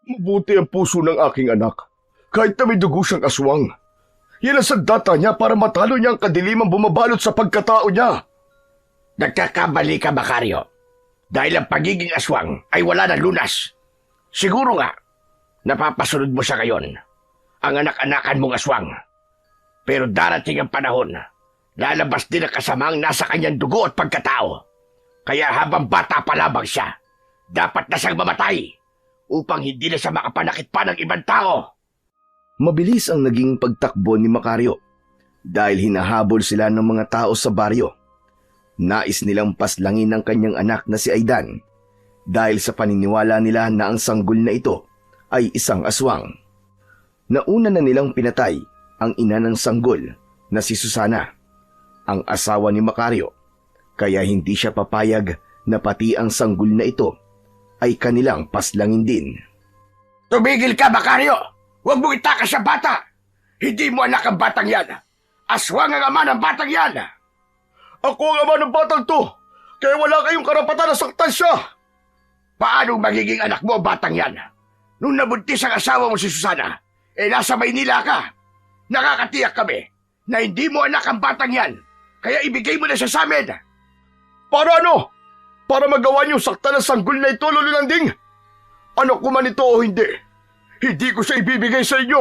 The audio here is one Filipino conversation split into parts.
Mabuti ang puso ng aking anak. Kahit na may dugo siyang aswang. Yan ang sandata niya para matalo niya ang kadilimang bumabalot sa pagkatao niya. Nagkakamali ka, Macario. Dahil ang pagiging aswang ay wala ng lunas. Siguro nga, napapasunod mo siya ngayon, ang anak-anakan mong aswang. Pero darating ang panahon, lalabas din ang kasamang nasa kanyang dugo at pagkatao. Kaya habang bata pa lamang siya, dapat na siyang mamatay upang hindi na siya makapanakit pa ng ibang tao. Mabilis ang naging pagtakbo ni Macario dahil hinahabol sila ng mga tao sa baryo. Nais nilang paslangin ang kanyang anak na si Aidan dahil sa paniniwala nila na ang sanggol na ito ay isang aswang. Nauna na nilang pinatay ang ina ng sanggol na si Susana, ang asawa ni Macario, kaya hindi siya papayag na pati ang sanggol na ito ay kanilang paslangin din. Tumigil ka, Macario! Huwag mong itakas sa bata! Hindi mo anak ang batang yan! Aswang ang ama ng batang yan! Ako ang ama ng batang to, kaya wala kayong karapatan na saktan siya. Paano magiging anak mo ang batang yan? Nung nabuntis ang asawa mo si Susana, nasa Maynila ka. Nakakatiyak kami na hindi mo anak ang batang yan, kaya ibigay mo na siya sa amin. Para ano? Para magawa niyong saktan ng sanggol na ito, Lolo Landing? Anak ko man ito o hindi, hindi ko siya ibibigay sa inyo.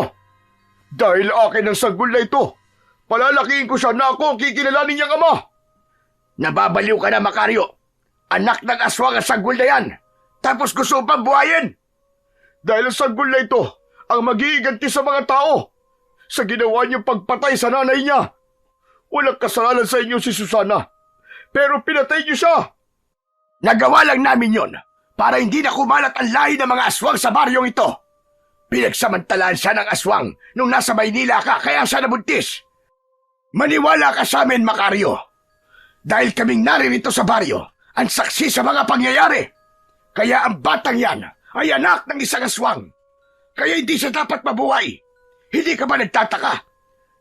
Dahil akin ang sanggol na ito, palalakihin ko siya na ako ang kikilalanin niyang ama. Nababaliw ka na, Macario. Anak ng aswang ang sanggol na yan, tapos gusto pang buhayin. Dahil ang sanggol na ito ang mag-iiganti sa mga tao sa ginawa niyong pagpatay sa nanay niya. Walang kasalanan sa inyo si Susana, pero pinatay niyo siya. Nagawa lang namin yon para hindi na kumalat ang lahi ng mga aswang sa baryong ito. Pinagsamantalaan siya ng aswang nung nasa Maynila ka, kaya siya nabuntis. Maniwala ka sa amin, Macario. Dahil kaming naririto sa baryo, ang saksi sa mga pangyayari. Kaya ang batang yan ay anak ng isang aswang. Kaya hindi siya dapat mabuhay. Hindi ka ba nagtataka?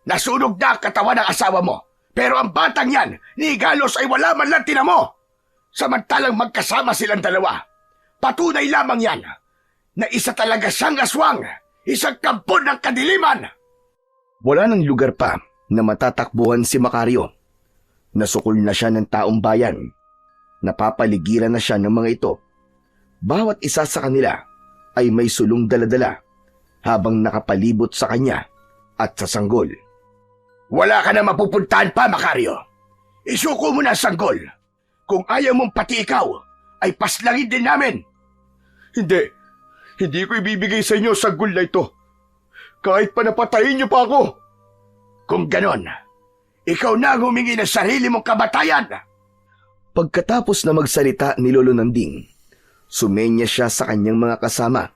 Nasunog na ang katawan ng asawa mo, pero ang batang yan ni Galos ay wala man lang tinamo. Samantalang magkasama silang dalawa. Patunay lamang yan na isa talaga siyang aswang, isang kampon ng kadiliman. Wala nang lugar pa na matatakbuhan si Macario. Nasukol na siya ng taong bayan. Napapaligiran na siya ng mga ito. Bawat isa sa kanila ay may sulong daladala habang nakapalibot sa kanya at sa sanggol. Wala ka na mapupuntahan pa, Macario. Isuko mo na ang sanggol. Kung ayaw mong pati ikaw, ay paslangin din namin. Hindi ko ibibigay sa inyo ang sanggol na ito. Kahit pa napatayin niyo pa ako. Kung ganon, ikaw na ang humingi ng sarili mong kamatayan. Pagkatapos na magsalita ni Lolo Nanding, sumenya siya sa kanyang mga kasama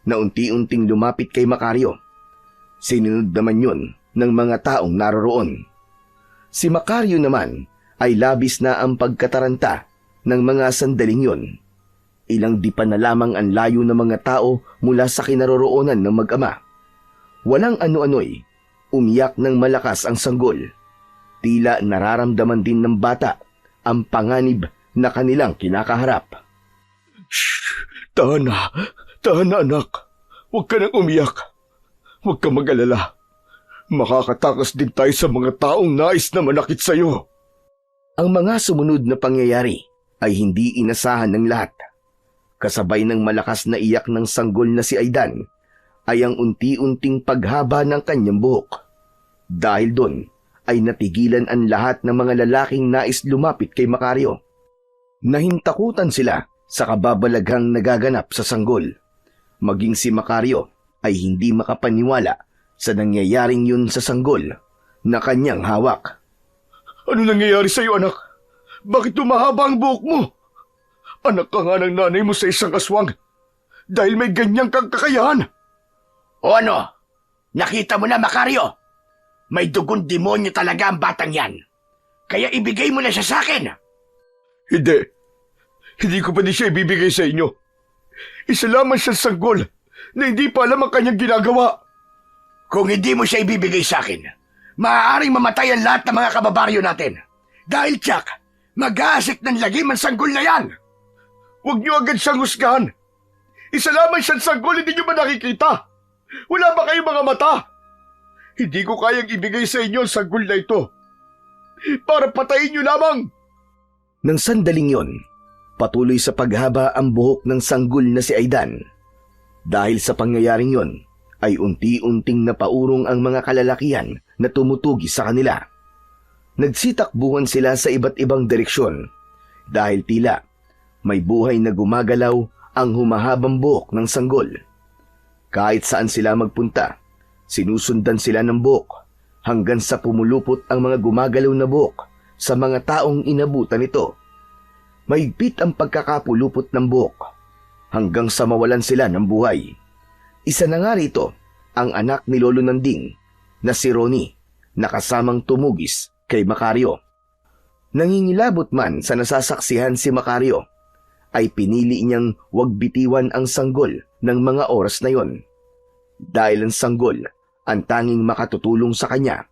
na unti-unting lumapit kay Macario. Sinunod naman yun ng mga taong naroroon. Si Macario naman ay labis na ang pagkataranta ng mga sandaling yun. Ilang di pa na lamang ang layo ng mga tao mula sa kinaroroonan ng mag-ama. Walang ano-ano'y umiyak ng malakas ang sanggol. Tila nararamdaman din ng bata ang panganib na kanilang kinakaharap. Shh! Tahan na anak. Huwag ka nang umiyak. Huwag ka mag-alala. Makakatakas din tayo sa mga taong nais na manakit sa'yo. Ang mga sumunod na pangyayari ay hindi inasahan ng lahat. Kasabay ng malakas na iyak ng sanggol na si Aidan ay ang unti-unting paghaba ng kanyang buhok. Dahil doon ay natigilan ang lahat ng mga lalaking nais lumapit kay Macario. Nahintakutan sila sa kababalaghang nagaganap sa sanggol. Maging si Macario ay hindi makapaniwala sa nangyayaring yun sa sanggol na kanyang hawak. Ano nangyayari sa'yo, anak? Bakit tumahaba ang buhok mo? Anak ka nga ng nanay mo sa isang aswang dahil may ganyang kang kakayahan. O ano? Nakita mo na, Macario? May dugon demonyo talaga ang batang yan. Kaya ibigay mo na siya sa akin. Hindi ko pa din siya ibibigay sa inyo. Isa lamang siyang sanggol na hindi pa alam ang kanyang ginagawa. Kung hindi mo siya ibibigay sa akin, maaaring mamatay ang lahat ng mga kababaryo natin. Dahil tiyak, mag-aasik ng lagim ang sanggol na yan. Huwag niyo agad siyang husgahan. Isa lamang siyang sanggol, hindi niyo ba nakikita? Wala ba kayong mga mata? Hindi ko kayang ibigay sa inyo ang sanggol na ito. Para patayin niyo lamang. Nang sandaling yon, patuloy sa paghaba ang buhok ng sanggol na si Aidan. Dahil sa pangyayaring yon, ay unti-unting napaurong ang mga kalalakihan na tumutugi sa kanila. Nagsitakbuhan sila sa iba't ibang direksyon dahil tila may buhay na gumagalaw ang humahabang buhok ng sanggol. Kahit saan sila magpunta, sinusundan sila ng buhok hanggang sa pumulupot ang mga gumagalaw na buhok sa mga taong inabutan nito. Mahigpit ang pagkakapulupot ng buhok hanggang sa mawalan sila ng buhay. Isa na nga rito ang anak ni Lolo Nanding na si Ronnie na kasamang tumugis kay Macario. Nangingilabot man sa nasasaksihan si Macario, ay pinili niyang huwag bitiwan ang sanggol ng mga oras na yon. Dahil ang sanggol ang tanging makatutulong sa kanya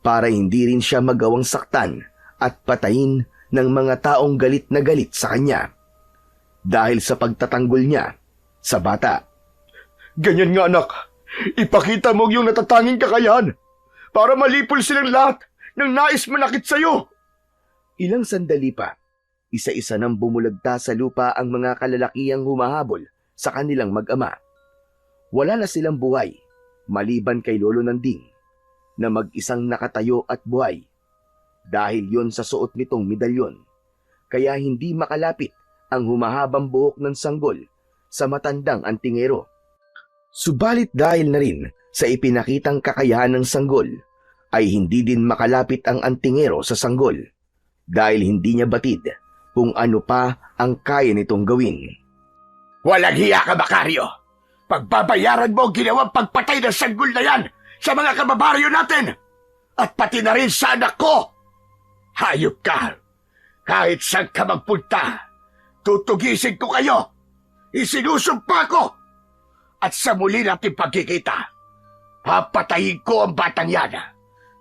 para hindi rin siya magawang saktan at patayin ng mga taong galit na galit sa kanya. Dahil sa pagtatanggol niya sa bata. Ganyan nga anak, ipakita mo yung natatanging kakayahan para malipol silang lahat ng nais manakit sa'yo. Ilang sandali pa, isa-isa nang bumulagta sa lupa ang mga kalalakihang humahabol sa kanilang mag-ama. Wala na silang buhay, maliban kay Lolo Nanding, na mag-isang nakatayo at buhay. Dahil yon sa suot nitong medalyon, kaya hindi makalapit ang humahabang buhok ng sanggol sa matandang antingero. Subalit dahil na rin sa ipinakitang kakayahan ng sanggol, ay hindi din makalapit ang antingero sa sanggol dahil hindi niya batid kung ano pa ang kaya nitong gawin. Walang hiya ka, Macario! Pagbabayaran mo ang ginawang pagpatay ng sanggol na yan sa mga kababaryo natin! At pati na rin sa anak ko! Hayop ka! Kahit saan ka magpunta, tutugisin ko kayo! Isinusumpa ko! At sa muli natin pagkikita, papatayin ko ang batang yan!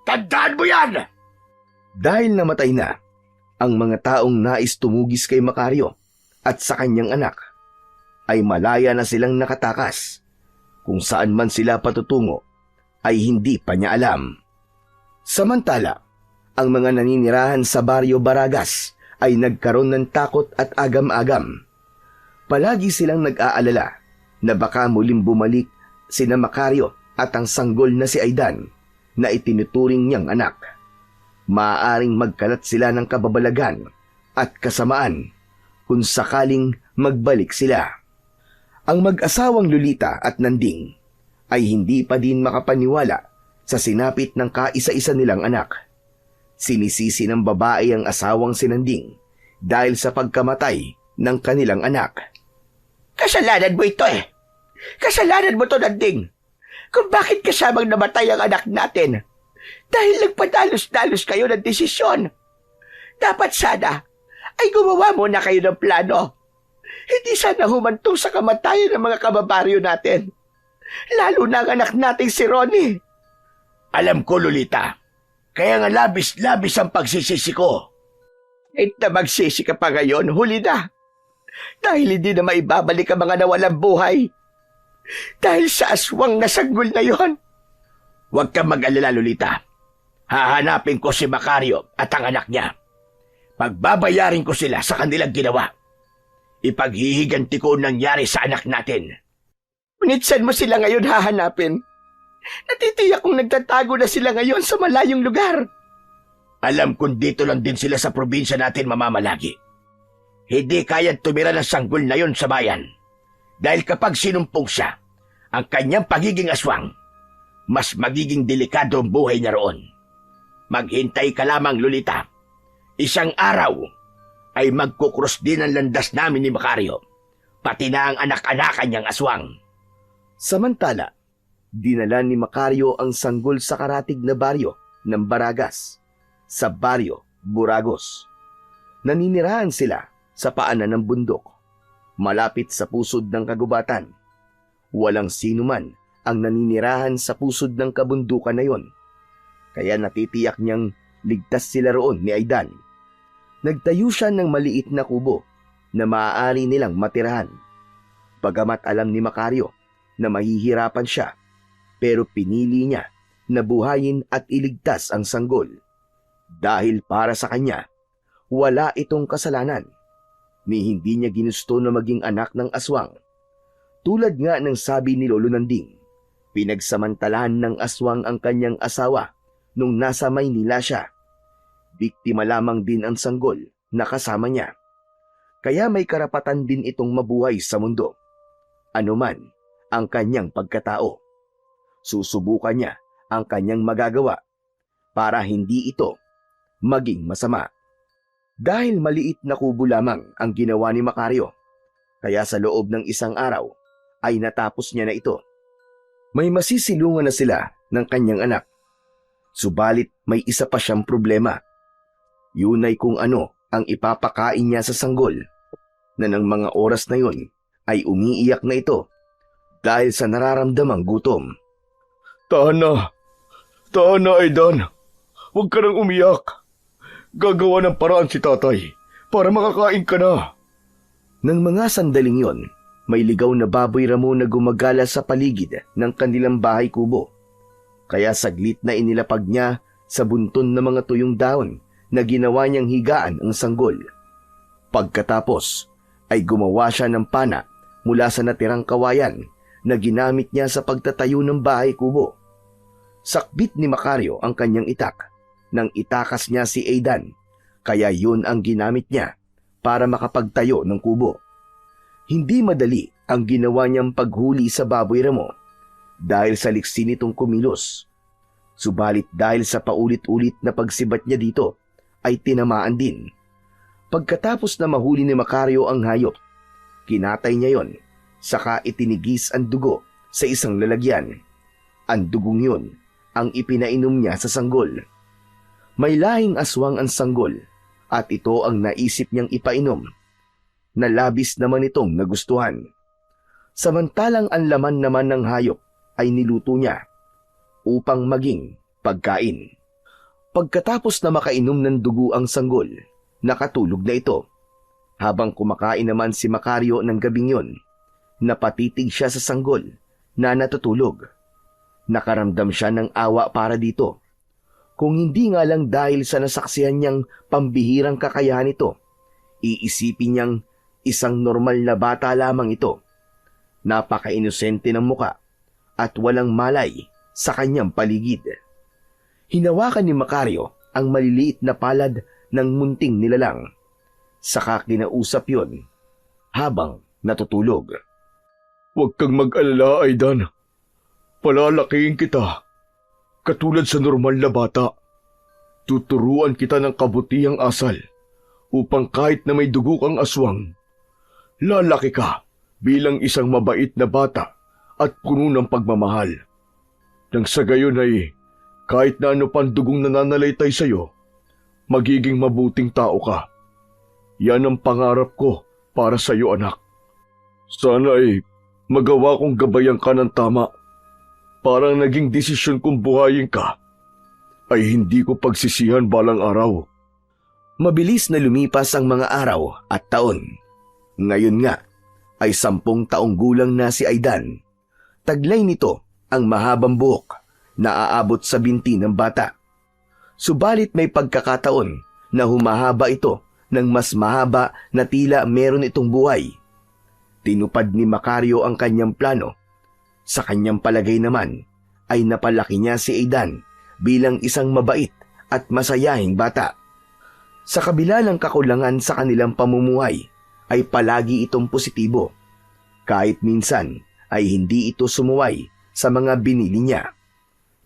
Tandaan mo yan! Dahil namatay na ang mga taong nais tumugis kay Macario at sa kanyang anak, ay malaya na silang nakatakas. Kung saan man sila patutungo, ay hindi pa niya alam. Samantala, ang mga naninirahan sa Baryo Baragas ay nagkaroon ng takot at agam-agam. Palagi silang nag-aalala na baka muling bumalik sina Macario at ang sanggol na si Aidan na itinuturing niyang anak. Maaaring magkalat sila ng kababalagan at kasamaan kung sakaling magbalik sila. Ang mag-asawang Lolita at Nanding ay hindi pa din makapaniwala sa sinapit ng kaisa-isa nilang anak. Sinisisi ng babae ang asawang si Nanding dahil sa pagkamatay ng kanilang anak. Kasalanan mo ito eh! Kasalanan mo to, Nanding! Kung bakit kasamang namatay ang anak natin! Dahil nagpadalos-dalos kayo ng desisyon. Dapat sana ay gumawa muna kayo ng plano. Hindi sana humantong sa kamatayan ng mga kababaryo natin. Lalo na ang anak nating si Ronnie. Alam ko, Lolita. Kaya nga labis-labis ang pagsisisi ko. Kahit na magsisi ka pa ngayon, huli na. Dahil hindi na maibabalik ang mga nawalang buhay. Dahil sa aswang na sanggol na yon. Huwag kang mag-alala, Lolita. Hahanapin ko si Macario at ang anak niya. Pagbabayarin ko sila sa kanilang ginawa. Ipaghihiganti ko ang nangyari sa anak natin. Ngunit saan mo sila ngayon hahanapin? Natitiyak kong nagtatago na sila ngayon sa malayong lugar. Alam kong dito lang din sila sa probinsya natin mamamalagi. Hindi kayang tumira ng sanggol na yon sa bayan. Dahil kapag sinumpong siya, ang kanyang pagiging aswang, mas magiging delikado ang buhay niya roon. Maghintay ka lamang, Lolita. Isang araw ay magkukros din ang landas namin ni Macario, pati na ang anak-anakan niyang aswang. Samantala, dinala ni Macario ang sanggol sa karatig na baryo ng Baragas, sa Baryo Buragos. Naninirahan sila sa paanan ng bundok, malapit sa pusod ng kagubatan. Walang sino man ang naninirahan sa pusod ng kabundukan na yon, kaya natitiyak niyang ligtas sila roon ni Aidan. Nagtayo siya ng maliit na kubo na maaari nilang matirahan. Bagamat alam ni Macario na mahihirapan siya, pero pinili niya na buhayin at iligtas ang sanggol. Dahil para sa kanya, wala itong kasalanan, ni hindi niya ginusto na maging anak ng aswang. Tulad nga ng sabi ni Lolo Nanding, pinagsamantalahan ng aswang ang kanyang asawa nung nasa Maynila siya. Biktima lamang din ang sanggol na kasama niya. Kaya may karapatan din itong mabuhay sa mundo. Anuman ang kanyang pagkatao, susubukan niya ang kanyang magagawa para hindi ito maging masama. Dahil maliit na kubo lamang ang ginawa ni Macario, kaya sa loob ng isang araw ay natapos niya na ito. May masisilungan na sila ng kanyang anak. Subalit may isa pa siyang problema. Yun ay kung ano ang ipapakain niya sa sanggol, na ng mga oras na yun ay umiiyak na ito dahil sa nararamdamang gutom. Tahan na, Aidan. Huwag ka nang umiyak. Gagawa ng paraan si tatay para makakain ka na. Nang mga sandaling yon, may ligaw na baboy ramo na gumagala sa paligid ng kanilang bahay kubo. Kaya saglit na inilapag niya sa bunton ng mga tuyong dahon na ginawa niyang higaan ang sanggol. Pagkatapos ay gumawa siya ng pana mula sa natirang kawayan na ginamit niya sa pagtatayo ng bahay kubo. Sakbit ni Macario ang kanyang itak nang itakas niya si Aidan, kaya yun ang ginamit niya para makapagtayo ng kubo. Hindi madali ang ginawa niyang paghuli sa baboy ramo dahil sa liksi nitong kumilos. Subalit dahil sa paulit-ulit na pagsibat niya dito ay tinamaan din. Pagkatapos na mahuli ni Macario ang hayop, kinatay niya yon, saka itinigis ang dugo sa isang lalagyan. Ang dugong yun ang ipinainom niya sa sanggol. May lahing aswang ang sanggol at ito ang naisip niyang ipainom, na labis naman itong nagustuhan. Samantalang ang laman naman ng hayop ay niluto niya upang maging pagkain. Pagkatapos na makainom ng dugo ang sanggol, nakatulog na ito. Habang kumakain naman si Macario ng gabing yon, napatitig siya sa sanggol na natutulog. Nakaramdam siya ng awa para dito. Kung hindi nga lang dahil sa nasaksihan niyang pambihirang kakayahan nito, iisipin niyang isang normal na bata lamang ito. Napaka-inosente ng muka at walang malay sa kanyang paligid. Hinawakan ni Macario ang maliliit na palad ng munting nilalang. Saka kinausap yon habang natutulog. Huwag kang mag-alala, Aidan. Palalakihin kita katulad sa normal na bata. Tuturuan kita ng kabutihang asal upang kahit na may dugo kang aswang, lalaki ka bilang isang mabait na bata at puno ng pagmamahal. Nang sa gayon ay kahit na ano pang dugong nananalaytay sa iyo, magiging mabuting tao ka. Yan ang pangarap ko para sa iyo, anak. Sana ay magawa kong gabayan ka ng tama. Parang naging desisyon kong buhayin ka ay hindi ko pagsisihan balang araw. Mabilis na lumipas ang mga araw at taon. Ngayon nga ay 10 taong gulang na si Aidan. Taglay nito ang mahabang buhok na aabot sa binti ng bata. Subalit may pagkakataon na humahaba ito ng mas mahaba na tila meron itong buhay. Tinupad ni Macario ang kanyang plano. Sa kanyang palagay naman ay napalaki niya si Aidan bilang isang mabait at masayahing bata. Sa kabila ng kakulangan sa kanilang pamumuhay ay palagi itong positibo. Kahit minsan ay hindi ito sumuway sa mga binili niya.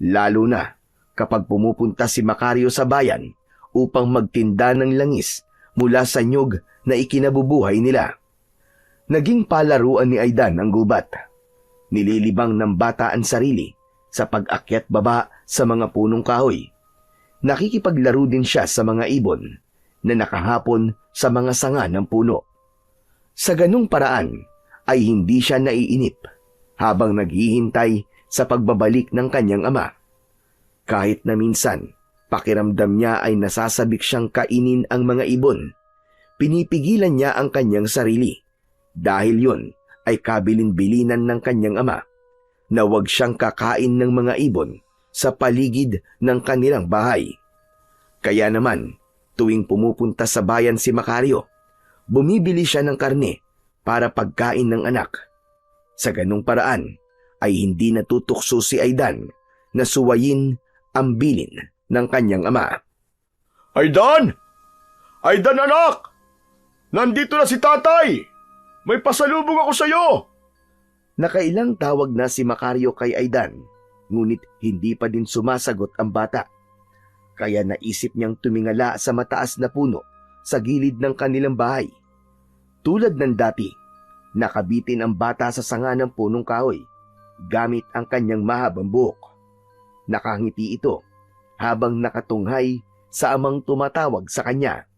Lalo na kapag pumupunta si Macario sa bayan upang magtinda ng langis mula sa nyug na ikinabubuhay nila. Naging palaruan ni Aidan ang gubat. Nililibang ng bata ang sarili sa pag-akyat baba sa mga punong kahoy. Nakikipaglaro din siya sa mga ibon na nakahapon sa mga sanga ng puno. Sa ganung paraan ay hindi siya naiinip habang naghihintay sa pagbabalik ng kanyang ama. Kahit na minsan, pakiramdam niya ay nasasabik siyang kainin ang mga ibon, pinipigilan niya ang kanyang sarili dahil yon ay kabilin-bilinan ng kanyang ama na huwag siyang kakain ng mga ibon sa paligid ng kanilang bahay. Kaya naman, tuwing pumupunta sa bayan si Macario, bumibili siya ng karne para pagkain ng anak. Sa ganung paraan ay hindi natutukso si Aidan na suwayin ang bilin ng kanyang ama. Aidan! Aidan anak! Nandito na si tatay! May pasalubong ako sa'yo! Nakailang tawag na si Macario kay Aidan, ngunit hindi pa din sumasagot ang bata. Kaya naisip niyang tumingala sa mataas na puno sa gilid ng kanilang bahay. Tulad ng dati, nakabitin ang bata sa sanga ng punong kahoy gamit ang kanyang mahabang buhok. Nakangiti ito habang nakatunghay sa amang tumatawag sa kanya.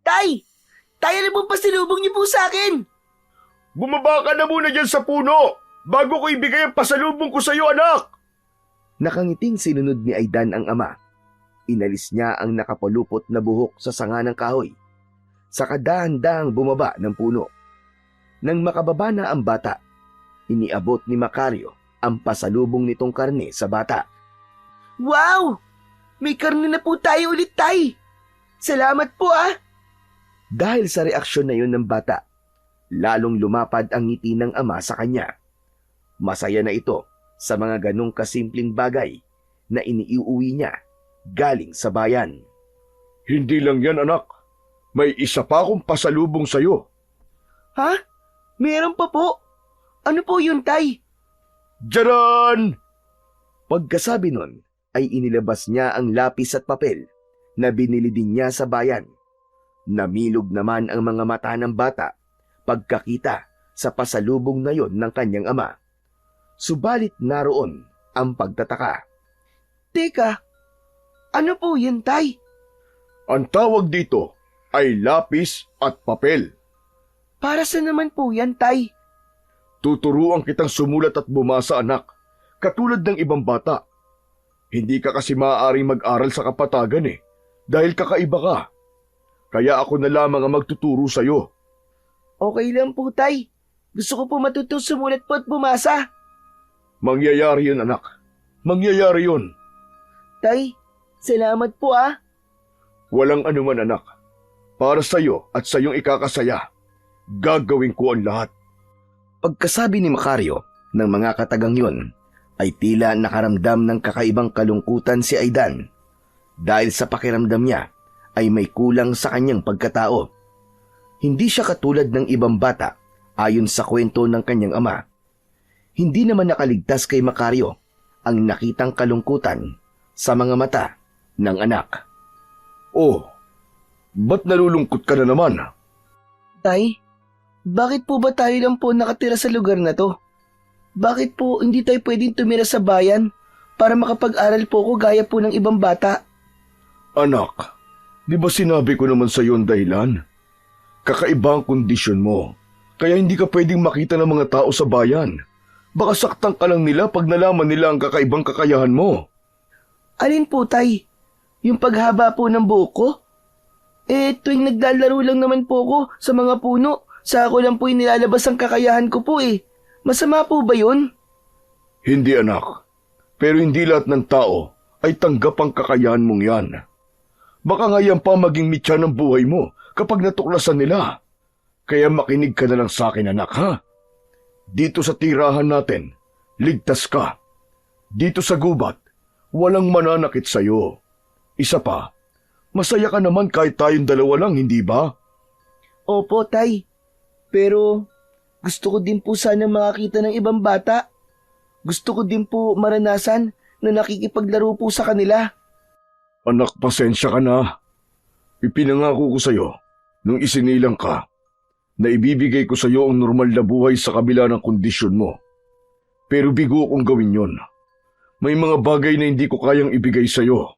Tay! Tay, ano pong pasalubong niyo po sa akin? Bumaba ka na muna dyan sa puno bago ko ibigay ang pasalubong ko sa'yo, anak! Nakangiting sinunod ni Aidan ang ama. Inalis niya ang nakapalupot na buhok sa sanga ng kahoy. Saka dahan-dahang bumaba ng puno. Nang makababa na ang bata, iniabot ni Macario ang pasalubong nitong karne sa bata. Wow! May karne na po tayo ulit, tay! Salamat po ah! Dahil sa reaksyon na yun ng bata, lalong lumapad ang ngiti ng ama sa kanya. Masaya na ito sa mga ganong kasimpleng bagay na iniiuwi niya galing sa bayan. Hindi lang yan, anak. May isa pa akong pasalubong sa'yo. Ha? Meron pa po? Ano po yun, tay? Diyaran! Pagkasabi nun, ay inilabas niya ang lapis at papel na binili din niya sa bayan. Namilog naman ang mga mata ng bata pagkakita sa pasalubong na yon ng kanyang ama. Subalit naroon ang pagtataka. Teka, ano po yan, tay? Ang tawag dito ay lapis at papel. Para sa naman po yan, tay? Tuturuan kitang sumulat at bumasa, anak, katulad ng ibang bata. Hindi ka kasi maaaring mag-aral sa kapatagan dahil kakaiba ka. Kaya ako na lamang ang magtuturo sa'yo. Okay lang po, tay. Gusto ko po matutong sumulat po at bumasa. Mangyayari yun, anak. Mangyayari yun. Tay, salamat po ah. Walang anuman, anak. Para sa'yo at sa iyong ikakasaya, gagawin ko ang lahat. Pagkasabi ni Macario ng mga katagang yun, ay tila nakaramdam ng kakaibang kalungkutan si Aidan. Dahil sa pakiramdam niya, ay may kulang sa kanyang pagkatao. Hindi siya katulad ng ibang bata ayon sa kwento ng kanyang ama. Hindi naman nakaligtas kay Macario ang nakitang kalungkutan sa mga mata ng anak. Oh, ba't nalulungkot ka na naman? Tay, bakit po ba tayo lang po nakatira sa lugar na to? Bakit po hindi tayo pwedeng tumira sa bayan para makapag-aral po ko gaya po ng ibang bata? Anak, di ba sinabi ko naman sa iyo ang dahilan? Kakaiba ang kondisyon mo, kaya hindi ka pwedeng makita ng mga tao sa bayan. Baka saktan ka lang nila pag nalaman nila ang kakaibang kakayahan mo. Alin po, tay? Yung paghaba po ng buhok ko? Tuwing naglalaro lang naman po ko sa mga puno, sa ako lang po inilalabas ang kakayahan ko po eh. Masama po ba yun? Hindi, anak. Pero hindi lahat ng tao ay tanggap ang kakayahan mong yan. Baka nga yan pa maging mitya ng buhay mo kapag natuklasan nila. Kaya makinig ka na lang sa akin, anak, ha? Dito sa tirahan natin, ligtas ka. Dito sa gubat, walang mananakit sa'yo. Isa pa, masaya ka naman kahit tayong dalawa lang, hindi ba? Opo, tay. Pero gusto ko din po sana makakita ng ibang bata. Gusto ko din po maranasan na nakikipaglaro po sa kanila. Anak, pasensya ka na. Ipinangako ko sa'yo nung isinilang ka na ibibigay ko sa'yo ang normal na buhay sa kabila ng kondisyon mo. Pero bigo kong gawin yon. May mga bagay na hindi ko kayang ibigay sa'yo.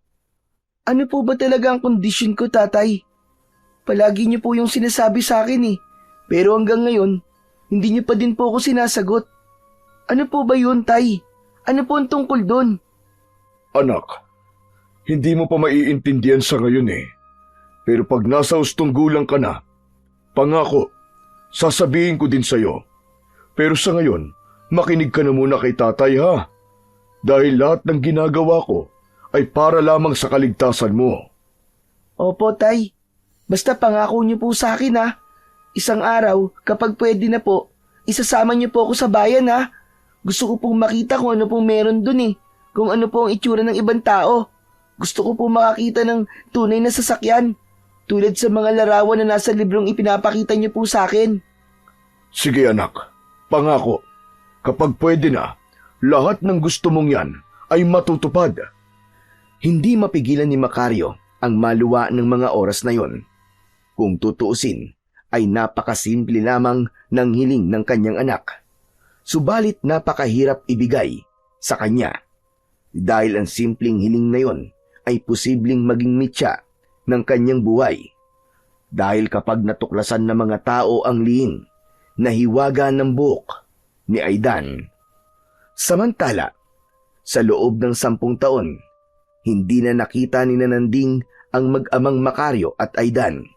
Ano po ba talaga ang kondisyon ko, tatay? Palagi niyo po yung sinasabi sa akin eh. Pero hanggang ngayon, hindi niyo pa din po ako sinasagot. Ano po ba yun, tay? Ano po ang tungkol doon? Anak, hindi mo pa maiintindihan sa ngayon eh. Pero pag nasa hustong gulang ka na, pangako, sasabihin ko din sa'yo Pero sa ngayon, makinig ka na muna kay tatay ha. Dahil lahat ng ginagawa ko ay para lamang sa kaligtasan mo. Opo, Tay. Basta pangako niyo po sa akin ha. Isang araw, kapag pwede na po, isasama niyo po ako sa bayan ha. Gusto ko pong makita kung ano pong meron dun eh. Kung ano po ang itsura ng ibang tao. Gusto ko pong makakita ng tunay na sasakyan. Tulad sa mga larawan na nasa librong ipinapakita niyo po sa akin. Sige anak, pangako. Kapag pwede na, lahat ng gusto mong yan ay matutupad. Hindi mapigilan ni Macario ang maluwa ng mga oras na yon. Kung tutuusin, ay napakasimple lamang ng hiling ng kanyang anak. Subalit napakahirap ibigay sa kanya. Dahil ang simpleng hiling na yon ay posibleng maging mitya ng kanyang buhay. Dahil kapag natuklasan ng mga tao ang lihim, nahiwaga ng buhok ni Aidan. Samantala, sa loob ng 10 taon, hindi na nakita ni Nanding ang mag-amang Macario at Aidan.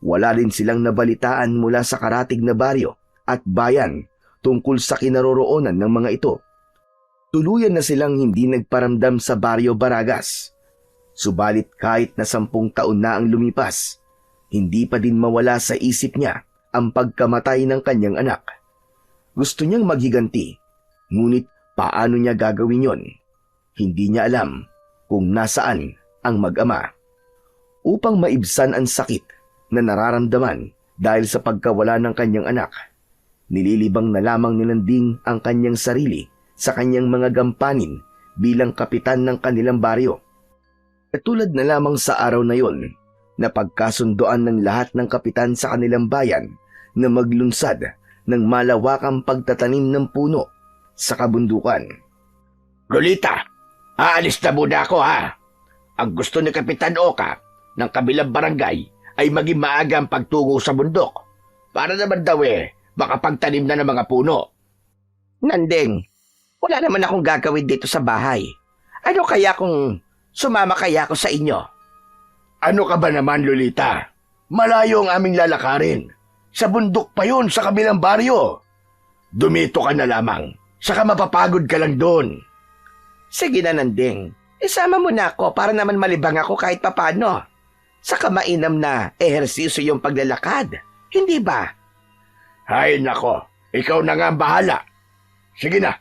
Wala rin silang nabalitaan mula sa karatig na baryo at bayan tungkol sa kinaroroonan ng mga ito. Tuluyan na silang hindi nagparamdam sa baryo Baragas. Subalit kahit na 10 taon na ang lumipas, hindi pa din mawala sa isip niya ang pagkamatay ng kanyang anak. Gusto niyang maghiganti, ngunit paano niya gagawin yon? Hindi niya alam kung nasaan ang mag-ama. Upang maibsan ang sakit na nararamdaman dahil sa pagkawala ng kanyang anak, nililibang na lamang ni Nanding ang kanyang sarili sa kanyang mga gampanin bilang kapitan ng kanilang baryo. Katulad na lamang sa araw na yon, na pagkasundoan ng lahat ng kapitan sa kanilang bayan na maglunsad ng malawakang pagtatanim ng puno sa kabundukan. Lolita, aalis na muna ako ha. Ang gusto ni Kapitan Oka ng kabilang barangay ay maging maaga ang pagtungo sa bundok. Para naman daw makapagtanim na ng mga puno. Nanding, wala naman akong gagawin dito sa bahay. Ano kaya kung sumama kaya ako sa inyo? Ano ka ba naman, Lolita? Malayo ang aming lalakarin. Sa bundok pa yun, sa kabilang baryo. Dumito ka na lamang. Saka mapapagod ka lang doon. Sige na, Nanding. Isama mo na ako para naman malibang ako kahit papano. Saka mainam na ehersisyo yung paglalakad. Hindi ba? Hay nako, ikaw na nga ang bahala. Sige na.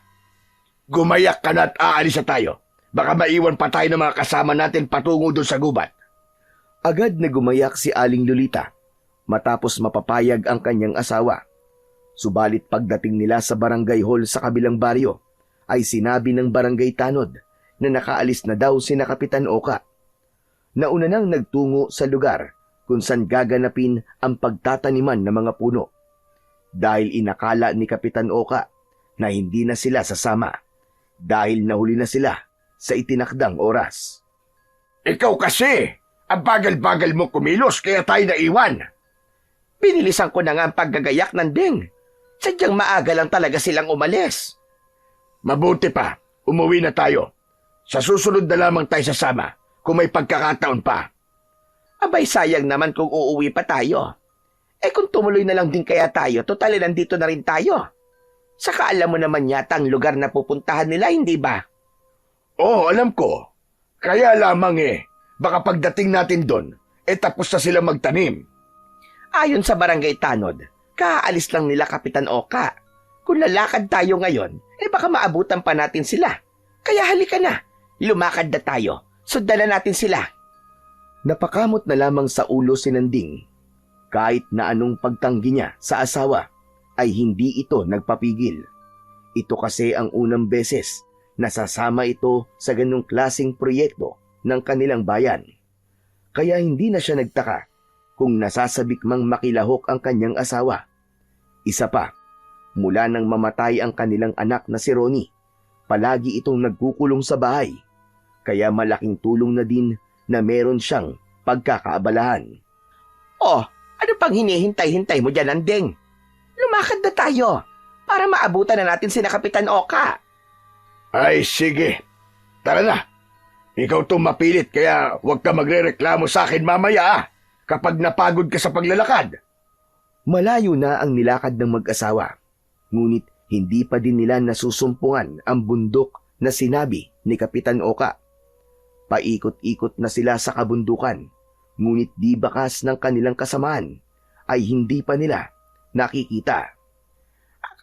Gumayak ka na at aalis na tayo. Baka maiwan pa tayo ng mga kasama natin patungo doon sa gubat. Agad na gumayak si Aling Lolita matapos mapapayag ang kanyang asawa. Subalit pagdating nila sa barangay hall sa kabilang baryo, ay sinabi ng barangay tanod na nakaalis na daw sina Kapitan Oka. Nauna nang nagtungo sa lugar kung saan gaganapin ang pagtataniman ng mga puno. Dahil inakala ni Kapitan Oka na hindi na sila sasama dahil nahuli na sila sa itinakdang oras. Ikaw kasi, ang bagal-bagal mo kumilos kaya tayo naiwan. Pinilisan ko na nga ang paggagayak, Nanding. Sadyang maaga lang talaga silang umalis. Mabuti pa, umuwi na tayo. Sa susunod na lamang tayo sasama kung may pagkakataon pa. Abay, sayang naman kung uuwi pa tayo. Kung tumuloy na lang din kaya tayo, total nandito na rin tayo. Saka alam mo naman yata ang lugar na pupuntahan nila, hindi ba? Oo, alam ko. Kaya lamang baka pagdating natin doon, tapos na sila magtanim. Ayon sa barangay tanod, kaalis lang nila Kapitan Oka. Kung lalakad tayo ngayon, baka maabutan pa natin sila. Kaya halika na, lumakad na tayo. Sundan na natin sila. Napakamot na lamang sa ulo si Nanding. Kahit na anong pagtanggi niya sa asawa, ay hindi ito nagpapigil. Ito kasi ang unang beses na sasama ito sa ganung klaseng proyekto ng kanilang bayan. Kaya hindi na siya nagtaka kung nasasabik mang makilahok ang kanyang asawa. Isa pa, mula nang mamatay ang kanilang anak na si Ronnie, palagi itong nagkukulong sa bahay. Kaya malaking tulong na din na meron siyang pagkakaabalahan. Oh, ano pang hinihintay-hintay mo dyan, Nanding? Lumakad na tayo para maabutan na natin sina Kapitan Oka. Ay, sige. Tara na. Ikaw itong mapilit kaya huwag ka magrereklamo sa akin mamaya kapag napagod ka sa paglalakad. Malayo na ang nilakad ng mag-asawa. Ngunit hindi pa din nila nasusumpungan ang bundok na sinabi ni Kapitan Oka. Paikot-ikot na sila sa kabundukan, ngunit di bakas ng kanilang kasamaan ay hindi pa nila nakikita.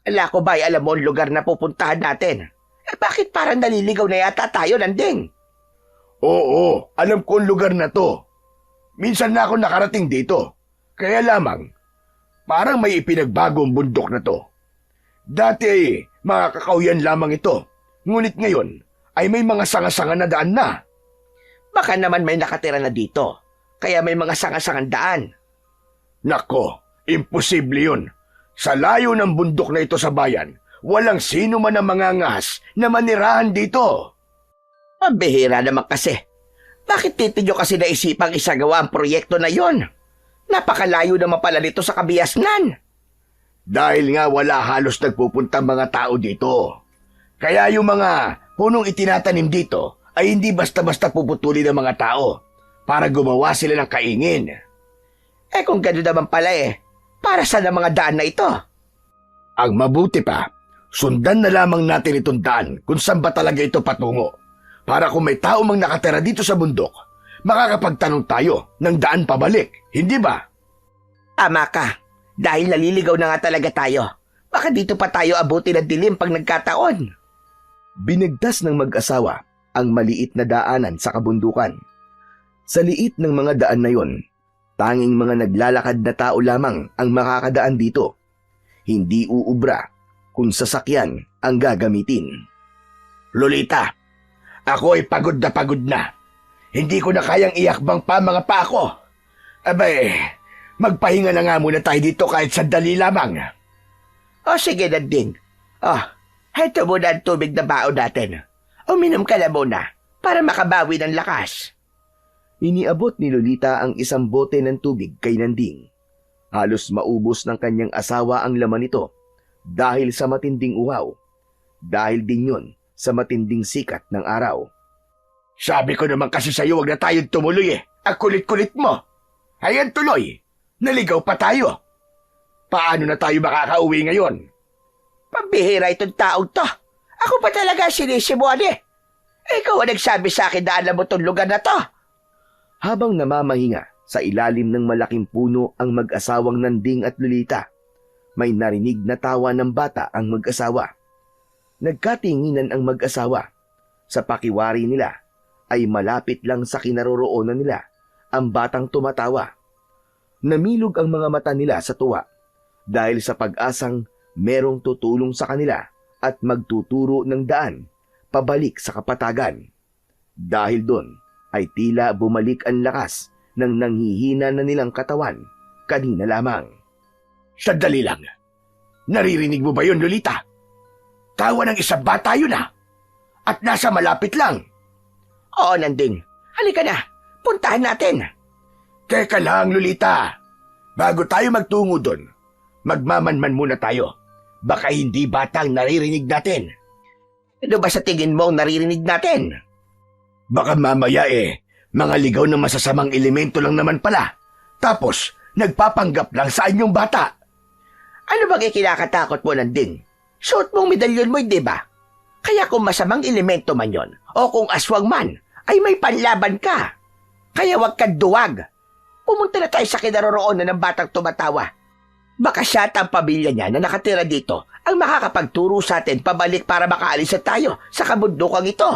Ala ko ba'y alam mo ang lugar na pupuntahan natin? Bakit parang naliligaw na yata tayo, Nanding? Oo, alam ko ang lugar na to. Minsan na ako nakarating dito. Kaya lamang, parang may ipinagbagong bundok na to. Dati ay mga kakauyan lamang ito. Ngunit ngayon ay may mga sanga-sanga na daan na. Baka naman may nakatira na dito, kaya may mga sanga-sangang daan. Nako, imposible yun. Sa layo ng bundok na ito sa bayan, walang sino man ang mangangahas na manirahan dito. Pambihira naman kasi. Bakit titinyo kasi naisipang isagawa ang proyekto na yon? Napakalayo naman pala nito sa Kabiasnan. Dahil nga wala halos nagpupuntang mga tao dito. Kaya yung mga punong itinatanim dito ay hindi basta-basta puputulin ng mga tao para gumawa sila ng kaingin. Kung gano'n naman pala para saan ang mga daan na ito? Ang mabuti pa, sundan na lamang natin itong daan kung saan ba talaga ito patungo. Para kung may tao mang nakatira dito sa bundok, makakapagtanong tayo ng daan pabalik, hindi ba? Tama ka, dahil naliligaw na nga talaga tayo. Baka dito pa tayo abutin ng dilim pag nagkataon. Binigtas ng mag-asawa ang maliit na daanan sa kabundukan. Sa liit ng mga daan na yon, tanging mga naglalakad na tao lamang ang makakadaan dito. Hindi uubra kung sasakyan ang gagamitin. Lolita, ako ay pagod na. Hindi ko na kayang iakbang pa mga pa ako. Abay, magpahinga na nga muna tayo dito kahit sandali lamang. O sige, Nanding. Heto muna ang tubig na bao natin. Uminom ka na muna para makabawi ng lakas. Iniabot ni Lolita ang isang bote ng tubig kay Nanding. Halos maubos ng kanyang asawa ang laman nito dahil sa matinding uhaw. Dahil din yun sa matinding sikat ng araw. Sabi ko naman kasi sa'yo wag na tayong tumuloy Ang kulit-kulit mo. Ayan tuloy. Naligaw pa tayo. Paano na tayo makakauwi ngayon? Pambihira itong taong to. Ako pa talaga sinisimuan Ikaw ang nagsabi sa akin na alam mo itong lugar na to. Habang namamahinga sa ilalim ng malaking puno ang mag-asawang Nanding at Lolita, may narinig na tawa ng bata ang mag-asawa. Nagkatinginan ang mag-asawa. Sa pakiwari nila ay malapit lang sa kinaroroonan nila ang batang tumatawa. Namilog ang mga mata nila sa tuwa dahil sa pag-asang merong tutulong sa kanila at magtuturo ng daan pabalik sa kapatagan. Dahil doon ay tila bumalik ang lakas ng nanghihina na nilang katawan kanina lamang. Sandali lang. Naririnig mo ba yun, Lolita? Tawa ng isang bata yun At nasa malapit lang. Oo, Nanding. Halika na. Puntahan natin. Teka lang, Lolita. Bago tayo magtungo doon, magmamanman muna tayo. Baka hindi batang naririnig natin. Ano ba sa tingin mo ang naririnig natin? Baka mamaya mga ligaw na masasamang elemento lang naman pala. Tapos, nagpapanggap lang sa inyong bata. Ano bang ikinakatakot mo, Nanding? Suot mong medalyon mo, di ba? Kaya kung masamang elemento man yon, o kung aswang man, ay may panlaban ka. Kaya wag kang duwag. Pumunta na tayo sa kinaroroonan ng batang tumatawa. Baka siya at ang pamilya niya na nakatira dito ang makakapagturo sa atin pabalik para makaalis na tayo sa kabundukang ito.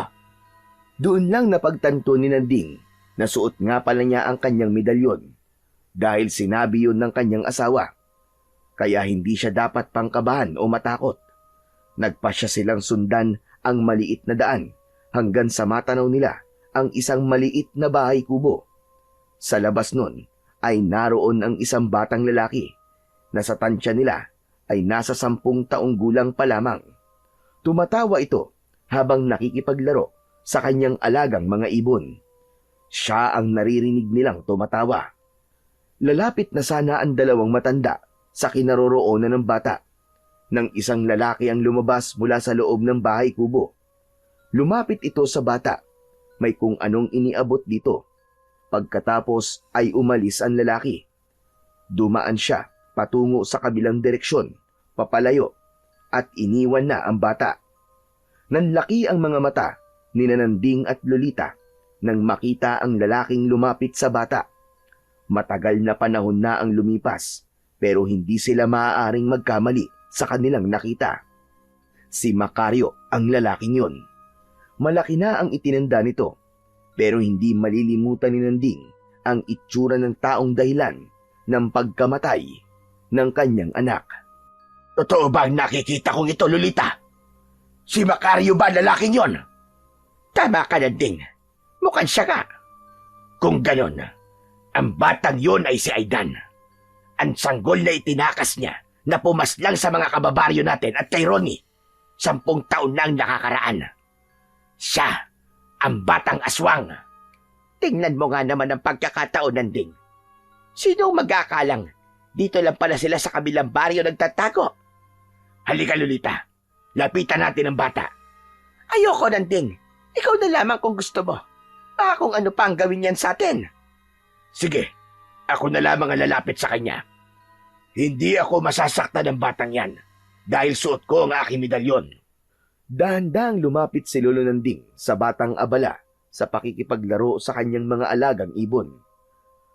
Doon lang napagtanto ni Nanding na suot nga pala niya ang kanyang medalyon dahil sinabi yun ng kanyang asawa. Kaya hindi siya dapat pangkabahan o matakot. Nagpasya silang sundan ang maliit na daan hanggang sa matanaw nila ang isang maliit na bahay kubo. Sa labas nun ay naroon ang isang batang lalaki na sa tansya nila ay nasa 10 taong gulang pa lamang. Tumatawa ito habang nakikipaglaro sa kanyang alagang mga ibon. Siya ang naririnig nilang tumatawa. Lalapit na sana ang dalawang matanda sa kinaroroonan ng bata nang isang lalaki ang lumabas mula sa loob ng bahay kubo. Lumapit ito sa bata. May kung anong iniabot dito. Pagkatapos ay umalis ang lalaki. Dumaan siya patungo sa kabilang direksyon, papalayo, at iniwan na ang bata. Nanlaki ang mga mata ni Nanding at Lolita nang makita ang lalaking lumapit sa bata. Matagal na panahon na ang lumipas pero hindi sila maaaring magkamali sa kanilang nakita. Si Macario ang lalaking yun. Malaki na ang itinanda nito pero hindi malilimutan ni Nanding ang itsura ng taong dahilan ng pagkamatay ng kanyang anak. Totoo ba ang nakikita kong ito, Lolita? Si Macario ba lalaking yon? Tama ka, Nanding. Mukhang siya ka. Kung ganon, ang batang yon ay si Aidan. Ang sanggol na itinakas niya na pumaslang sa mga kababaryo natin at kay Ronnie. 10 taon na ang nakakaraan. Siya, ang batang aswang. Tingnan mo nga naman ang pagkakataon, Nanding. Sino ang mag-aakalang? Dito lang pala sila sa kabilang baryo nagtatago. Halika, Lolita. Lapitan natin ang bata. Ayoko, Nanding. Ikaw na lamang kung gusto mo. Baka kung ano pa ang gawin yan sa atin. Sige, ako na lamang ang lalapit sa kanya. Hindi ako masasaktan ng batang yan dahil suot ko ang aking medalyon. Dahan-dahang lumapit si Lolo Nanding sa batang abala sa pakikipaglaro sa kanyang mga alagang ibon.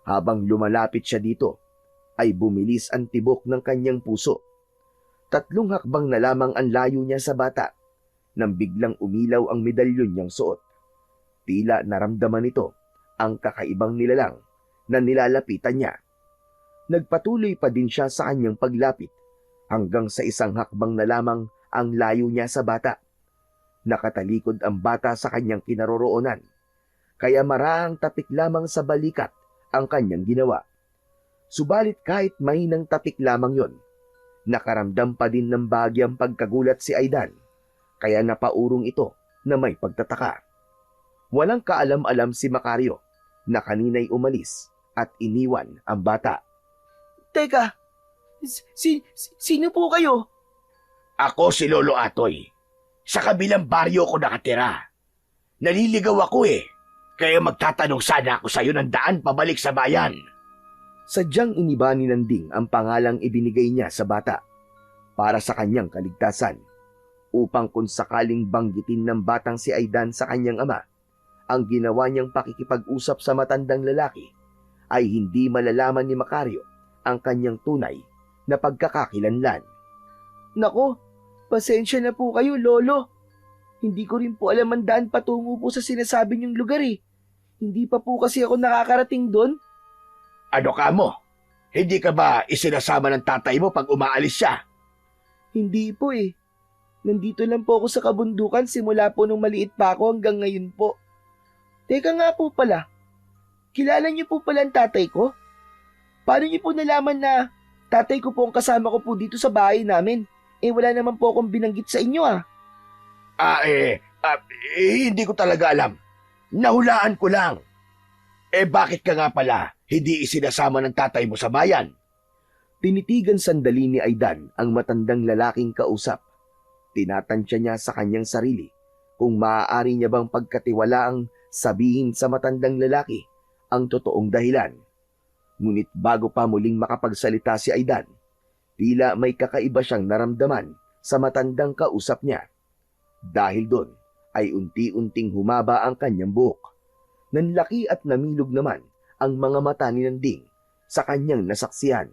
Habang lumalapit siya dito, ay bumilis ang tibok ng kanyang puso. 3 hakbang na lamang ang layo niya sa bata nang biglang umilaw ang medalyon niyang suot. Tila naramdaman nito ang kakaibang nilalang na nilalapitan niya. Nagpatuloy pa din siya sa kanyang paglapit hanggang sa 1 hakbang na lamang ang layo niya sa bata. Nakatalikod ang bata sa kanyang kinaroroonan, kaya marahang tapik lamang sa balikat ang kanyang ginawa. Subalit kahit mahinang tapik lamang yon, nakaramdam pa din ng bahagyang pagkagulat si Aidan, kaya napaurong ito na may pagtataka. Walang kaalam-alam si Macario na kanina'y umalis at iniwan ang bata. Teka, sino po kayo? Ako si Lolo Atoy. Sa kabilang baryo ko nakatira. Naliligaw ako kaya magtatanong sana ako sa iyo ng daan pabalik sa bayan. Sadyang iniba ni Nanding ang pangalang ibinigay niya sa bata para sa kanyang kaligtasan, upang kung sakaling banggitin ng batang si Aidan sa kanyang ama, ang ginawa niyang pakikipag-usap sa matandang lalaki ay hindi malalaman ni Macario ang kanyang tunay na pagkakakilanlan. Nako, pasensya na po kayo, Lolo. Hindi ko rin po alam ang daan patungo po sa sinasabi niyong lugar Hindi pa po kasi ako nakakarating doon. Ano ka mo? Hindi ka ba isinasama ng tatay mo pag umaalis siya? Hindi po Nandito lang po ako sa kabundukan simula po nung maliit pa ako hanggang ngayon po. Teka nga po pala, kilala niyo po pala ang tatay ko? Paano niyo po nalaman na tatay ko po ang kasama ko po dito sa bahay namin? Wala naman po akong binanggit sa inyo Hindi ko talaga alam. Nahulaan ko lang. Bakit ka nga pala hindi isinasama ng tatay mo sa bayan? Tinitigan sandali ni Aidan ang matandang lalaking kausap. Tinatansya niya sa kanyang sarili kung maaari niya bang pagkatiwalaang sabihin sa matandang lalaki ang totoong dahilan. Ngunit bago pa muling makapagsalita si Aidan, tila may kakaiba siyang naramdaman sa matandang kausap niya. Dahil doon ay unti-unting humaba ang kanyang buhok. Nanlaki at namilog naman ang mga mata ni Nanding sa kanyang nasaksihan.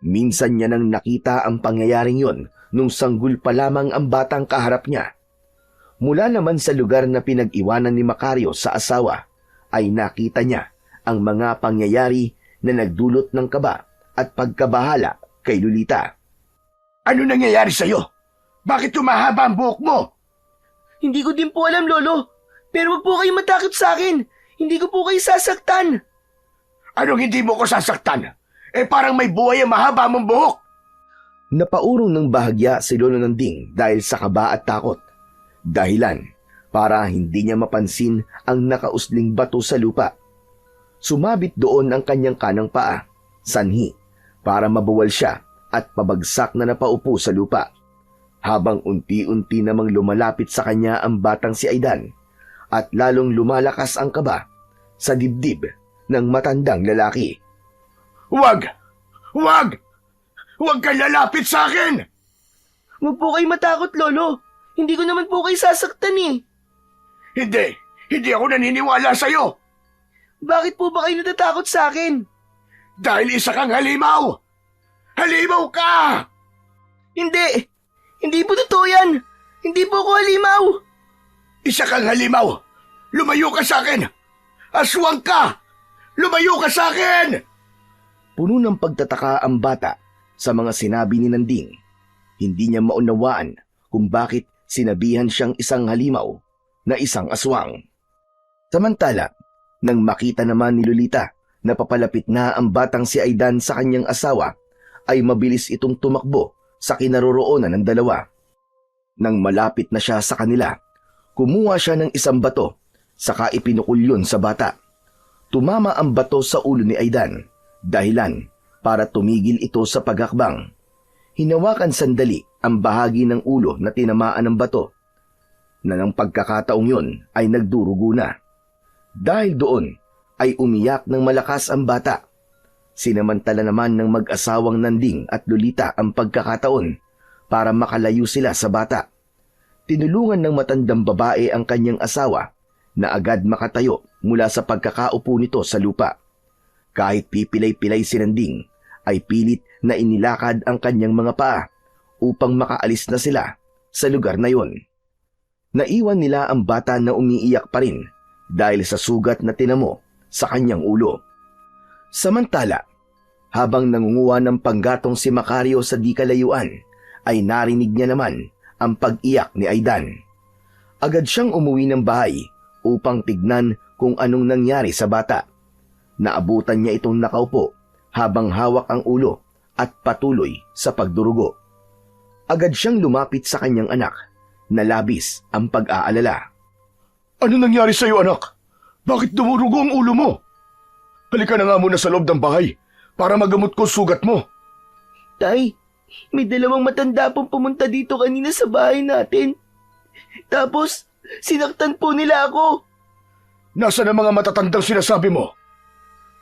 Minsan niya nang nakita ang pangyayaring yon nung sanggol pa lamang ang batang kaharap niya. Mula naman sa lugar na pinag-iwanan ni Macario sa asawa, ay nakita niya ang mga pangyayari na nagdulot ng kaba at pagkabahala kay Lolita. Ano nangyayari sa'yo? Bakit tumahaba ang buhok mo? Hindi ko din po alam, Lolo. Pero wag po kayo matakot sa akin. Hindi ko po kayo sasaktan. Anong hindi mo ko sasaktan? Parang may buhay ang mahaba mong buhok. Napaurong ng bahagya si Lolo Nanding dahil sa kaba at takot. Dahilan para hindi niya mapansin ang nakausling bato sa lupa. Sumabit doon ang kanyang kanang paa, sanhi, para mabuwal siya at pabagsak na napaupo sa lupa. Habang unti-unti namang lumalapit sa kanya ang batang si Aidan at lalong lumalakas ang kaba sa dibdib ng matandang lalaki. Huwag! Huwag! Huwag kang lalapit sa akin! Huwag po kayo matakot, Lolo. Hindi ko naman po kayo sasaktan eh. Hindi ako naniniwala sa'yo. Bakit po ba kayo natatakot sa akin? Dahil isa kang halimaw. Halimaw ka! Hindi po totoo yan. Hindi po ako halimaw. Isa kang halimaw. Lumayo ka sa akin. Aswang ka! Lumayo ka sa akin! Puno ng pagtataka ang bata sa mga sinabi ni Nanding. Hindi niya maunawaan kung bakit sinabihan siyang isang halimaw na isang aswang. Samantala, nang makita naman ni Lolita na papalapit na ang batang si Aidan sa kanyang asawa, ay mabilis itong tumakbo sa kinaroroonan ng dalawa. Nang malapit na siya sa kanila, kumuha siya ng isang bato, saka ipinukul yun sa bata. Tumama ang bato sa ulo ni Aidan, dahilan para tumigil ito sa paghakbang. Hinawakan sandali ang bahagi ng ulo na tinamaan ng bato, na ng pagkakataong yun ay nagdurugo na. Dahil doon ay umiyak ng malakas ang bata. Sinamantala naman ng mag-asawang Nanding at Lolita ang pagkakataon para makalayo sila sa bata. Tinulungan ng matandang babae ang kanyang asawa na agad makatayo mula sa pagkakaupo nito sa lupa. Kahit pipilay-pilay si Nanding, ay pilit na inilakad ang kanyang mga paa upang makaalis na sila sa lugar na yon. Naiwan nila ang bata na umiiyak pa rin dahil sa sugat na tinamo sa kanyang ulo. Samantala, habang nangunguha ng panggatong si Macario sa di kalayuan, ay narinig niya naman ang pag-iyak ni Aidan. Agad siyang umuwi ng bahay upang tignan kung anong nangyari sa bata. Naabutan niya itong nakaupo habang hawak ang ulo at patuloy sa pagdurugo. Agad siyang lumapit sa kanyang anak na labis ang pag-aalala. Ano nangyari sa'yo, anak? Bakit dumurugo ang ulo mo? Halika na nga muna sa loob ng bahay para magamot ko sugat mo. Tay, may dalawang matanda pong pumunta dito kanina sa bahay natin. Tapos, sinaktan po nila ako. Nasaan ang mga matatandang sinasabi mo?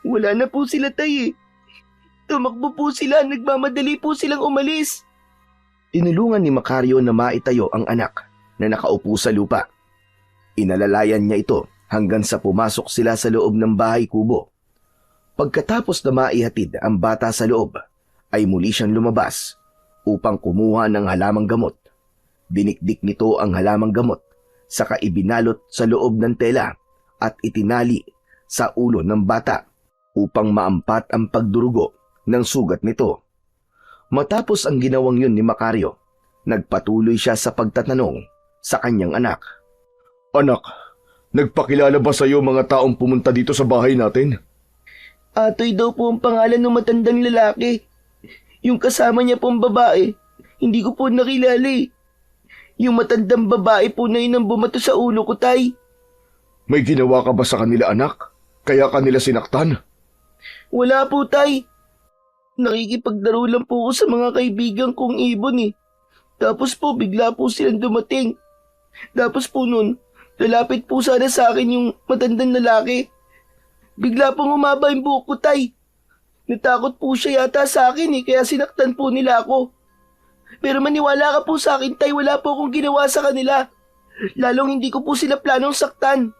Wala na po sila, tay eh. Tumakbo po sila, nagmamadali po silang umalis. Tinulungan ni Macario na maitayo ang anak na nakaupo sa lupa. Inalalayan niya ito hanggang sa pumasok sila sa loob ng bahay kubo. Pagkatapos na maihatid ang bata sa loob, ay muli siyang lumabas upang kumuha ng halamang gamot. Dinikdik nito ang halamang gamot, saka ibinalot sa loob ng tela at itinali sa ulo ng bata upang maampat ang pagdurugo ng sugat nito. Matapos ang ginawang yun ni Macario, nagpatuloy siya sa pagtatanong sa kanyang anak. Anak, nagpakilala ba sa'yo mga taong pumunta dito sa bahay natin? Atoy daw po ang pangalan ng matandang lalaki. Yung kasama niya pong babae, hindi ko po nakilala eh. Yung matandang babae po na yun ang bumato sa ulo ko, tay. May ginawa ka ba sa kanila, anak? Kaya kanila sinaktan? Wala po, tay. Nakikipagdaro lang po ako sa mga kaibigan kong ibon eh. Tapos po bigla po silang dumating. Tapos po nun, lalapit po sana sa akin yung matandang lalaki. Bigla pong umaba yung buhok ko, tay. Natakot po siya yata sa akin eh, kaya sinaktan po nila ako. Pero maniwala ka po sa akin, tay, wala po akong ginawa sa kanila. Lalong hindi ko po sila planong saktan.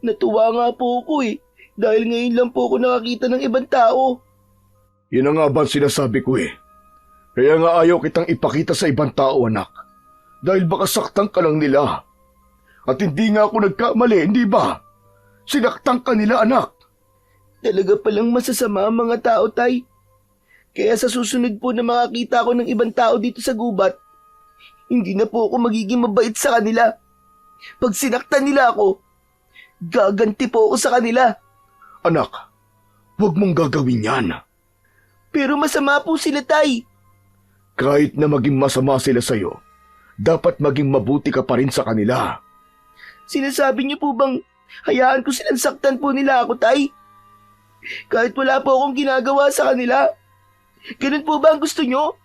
Natuwa nga po ako eh, dahil ngayon lang po ako nakakita ng ibang tao. Yun ang nga ba ang sinasabi ko eh. Kaya nga ayaw kitang ipakita sa ibang tao, anak. Dahil baka saktan ka lang nila. At hindi nga ako nagkamali, hindi ba? Sinaktan ka nila, anak. Talaga palang masasama ang mga tao, tay. Kaya sa susunod po na makakita ko ng ibang tao dito sa gubat, hindi na po ako magiging mabait sa kanila. Pag sinaktan nila ako, gaganti po ako sa kanila. Anak, huwag mong gagawin yan. Pero masama po sila, tay. Kahit na maging masama sila sa'yo, dapat maging mabuti ka pa rin sa kanila. Sinasabi niyo po bang hayaan ko silang saktan po nila ako, tay? Kahit wala po akong ginagawa sa kanila. Ganun po ba ang gusto niyo?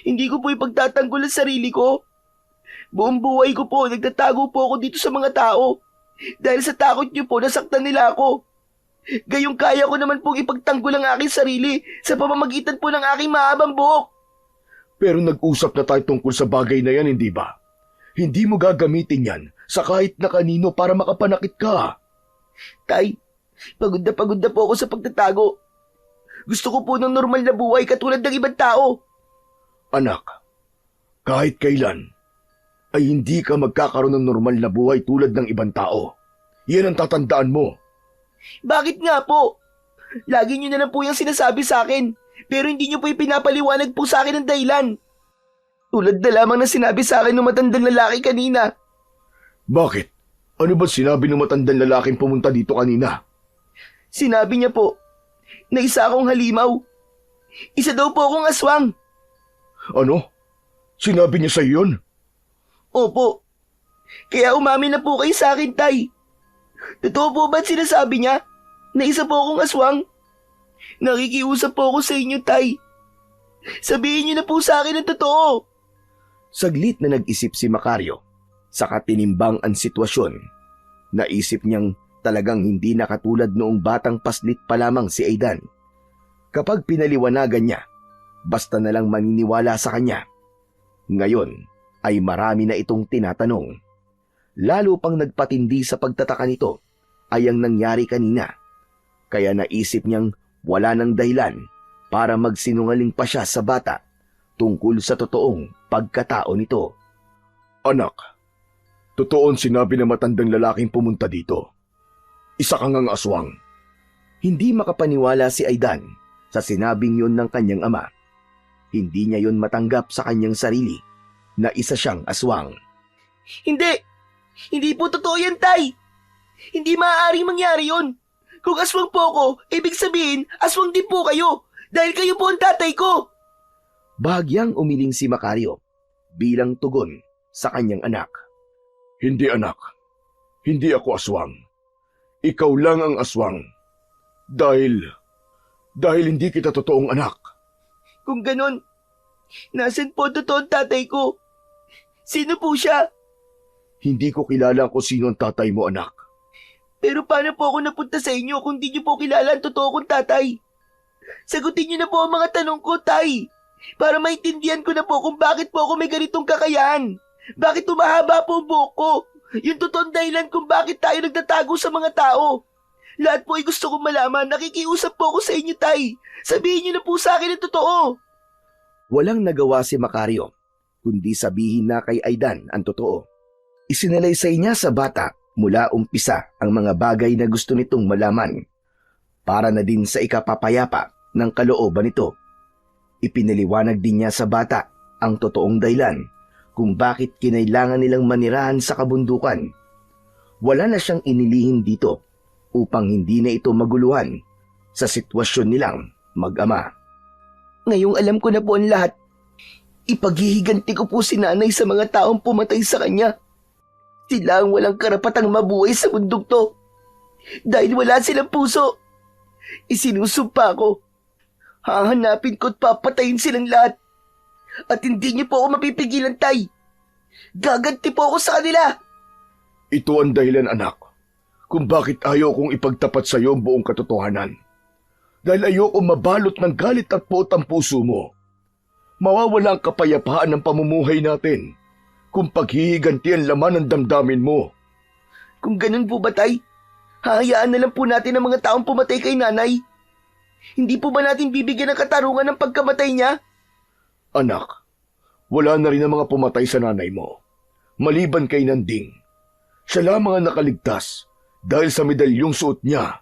Hindi ko po ipagtatanggol ang sarili ko. Buong buhay ko po, nagtatago po ako dito sa mga tao. Dahil sa takot niyo po, nasaktan nila ako. Gayong kaya ko naman pong ipagtanggol ang aking sarili sa pamamagitan po ng aking mahabang buhok. Pero nag-usap na tayo tungkol sa bagay na yan, hindi ba? Hindi mo gagamitin yan sa kahit na kanino para makapanakit ka. Tay, pagod na po ako sa pagtatago. Gusto ko po ng normal na buhay katulad ng ibang tao. Anak, kahit kailan, ay hindi ka magkakaroon ng normal na buhay tulad ng ibang tao. Yan ang tatandaan mo. Bakit nga po? Lagi niyo na lang po yung sinasabi sa akin, pero hindi niyo po ipinapaliwanag po sa akin ang dahilan. Tulad na lamang na sinabi sa akin ng matandang lalaki kanina. Bakit? Ano ba sinabi ng matandang lalaking pumunta dito kanina? Sinabi niya po na isa akong halimaw. Isa daw po akong aswang. Ano? Sinabi niya sa yun? Opo. Kaya umamin na po kayo sa akin, Tay. Totoo po ba't sinasabi niya na isa po akong aswang? Nakikiusap po ako sa inyo, Tay. Sabihin niyo na po sa akin ang totoo. Saglit na nag-isip si Macario. Saka tinimbang ang sitwasyon. Naisip niyang talagang hindi na katulad noong batang paslit pa lamang si Aidan. Kapag pinaliwanagan niya, basta na lang maniniwala sa kanya. Ngayon ay marami na itong tinatanong. Lalo pang nagpatindi sa pagtataka nito ay ang nangyari kanina. Kaya naisip niyang wala nang dahilan para magsinungaling pa siya sa bata tungkol sa totoong pagkatao nito. Anak, totoo ang sinabi ng matandang lalaking pumunta dito. Isa kang ang aswang. Hindi makapaniwala si Aidan sa sinabing yun ng kanyang ama. Hindi niya yun matanggap sa kanyang sarili na isa siyang aswang. Hindi! Hindi po totoo yan, Tay! Hindi maaaring mangyari yun! Kung aswang po ako, ibig sabihin, aswang din po kayo! Dahil kayo po ang tatay ko! Bahagyang umiling si Macario bilang tugon sa kanyang anak. Hindi anak, hindi ako aswang. Ikaw lang ang aswang. Dahil hindi kita totoong anak. Kung ganon, nasan po totoong tatay ko? Sino po siya? Hindi ko kilala kung sino ang tatay mo, anak. Pero paano po ako napunta sa inyo kung di niyo po kilala ang totoo kong tatay? Sagutin niyo na po ang mga tanong ko, Tay. Para maintindihan ko na po kung bakit po ako may ganitong kakayahan. Bakit tumahaba po ang buhok ko? Yung totoong dahilan kung bakit tayo nagtatago sa mga tao. Lahat po ay gusto kong malaman. Nakikiusap po ako sa inyo, Tay. Sabihin niyo na po sa akin ang totoo. Walang nagawa si Macario, kundi sabihin na kay Aidan ang totoo. Isinalaysay niya sa bata mula umpisa ang mga bagay na gusto nitong malaman para na din sa ikapapayapa ng kalooban nito. Ipinaliwanag din niya sa bata ang totoong dahilan kung bakit kinailangan nilang manirahan sa kabundukan. Wala na siyang inilihim dito upang hindi na ito maguluhan sa sitwasyon nilang mag-ama. Ngayong alam ko na po ang lahat, ipaghihiganti ko po si nanay sa mga taong pumatay sa kanya. Sila ang walang karapatang mabuhay sa mundong to. Dahil wala silang puso, isinusumpa ko. Hahanapin ko at papatayin silang lahat. At hindi niyo po ako mapipigilan, Tay. Gaganti po ako sa kanila. Ito ang dahilan, anak, kung bakit ayaw kong ipagtapat sa iyo ang buong katotohanan. Dahil ayoko mabalot ng galit at puot ang puso mo. Mawawala ang kapayapaan ng pamumuhay natin kung paghihiganti ang laman ng damdamin mo. Kung ganun po ba, Tay? Hahayaan na lang po natin ang mga taong pumatay kay nanay. Hindi po ba natin bibigyan ng katarungan ng pagkamatay niya? Anak, wala na rin ang mga pumatay sa nanay mo. Maliban kay Nanding. Siya lamang ang nakaligtas dahil sa medalyong suot niya.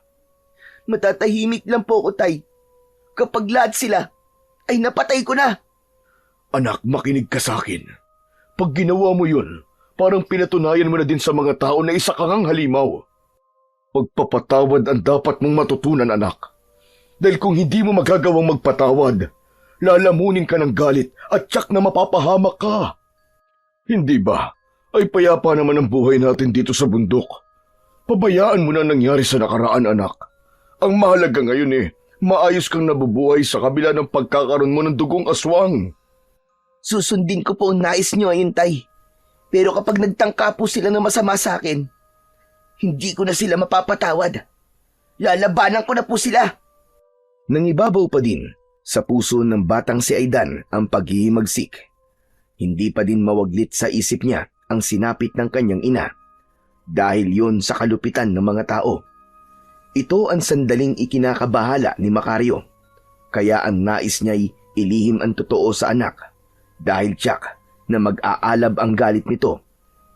Matatahimik lang po ako, Tay. Kapag lahat sila ay napatay ko na. Anak, makinig ka sa akin. Pag ginawa mo yun, parang pinatunayan mo na din sa mga tao na isa kang halimaw. Pagpapatawad ang dapat mong matutunan, anak. Dahil kung hindi mo magagawang magpatawad, lalamunin ka ng galit at tiyak na mapapahamak ka. Hindi ba? Ay payapa naman ang buhay natin dito sa bundok. Pabayaan mo na nangyari sa nakaraan, anak. Ang mahalaga ngayon maayos kang nabubuhay sa kabila ng pagkakaroon mo ng dugong aswang. Susundin ko po ang nais niyo ayun, Tay. Pero kapag nagtangka po sila ng masama sa akin, hindi ko na sila mapapatawad. Lalabanan ko na po sila. Nangibabaw pa din Sa puso ng batang si Aidan ang paghihimagsik. Hindi pa din mawaglit sa isip niya ang sinapit ng kanyang ina dahil yun sa kalupitan ng mga tao. Ito ang sandaling ikinakabahala ni Macario, kaya ang nais niya'y ilihim ang totoo sa anak dahil tiyak na mag-aalab ang galit nito,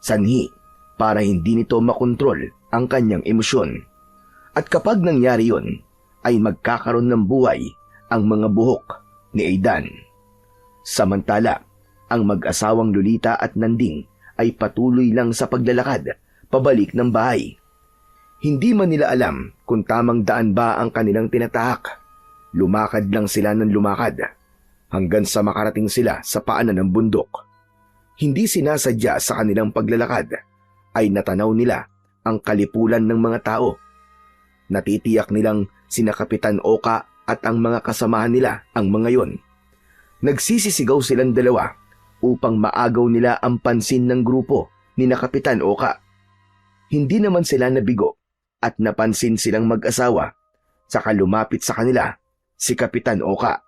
sanhi para hindi nito makontrol ang kanyang emosyon. At kapag nangyari yun, ay magkakaroon ng buhay ang mga buhok ni Aidan. Samantala, ang mag-asawang Lolita at Nanding ay patuloy lang sa paglalakad pabalik ng bahay. Hindi man nila alam kung tamang daan ba ang kanilang tinatahak. Lumakad lang sila ng lumakad hanggang sa makarating sila sa paanan ng bundok. Hindi sinasadya sa kanilang paglalakad ay natanaw nila ang kalipulan ng mga tao. Natitiyak nilang sina Kapitan Oka at ang mga kasamahan nila ang mga yon. Nagsisisigaw silang dalawa upang maagaw nila ang pansin ng grupo ni na Kapitan Oka. Hindi naman sila nabigo at napansin silang mag-asawa, saka lumapit sa kanila si Kapitan Oka.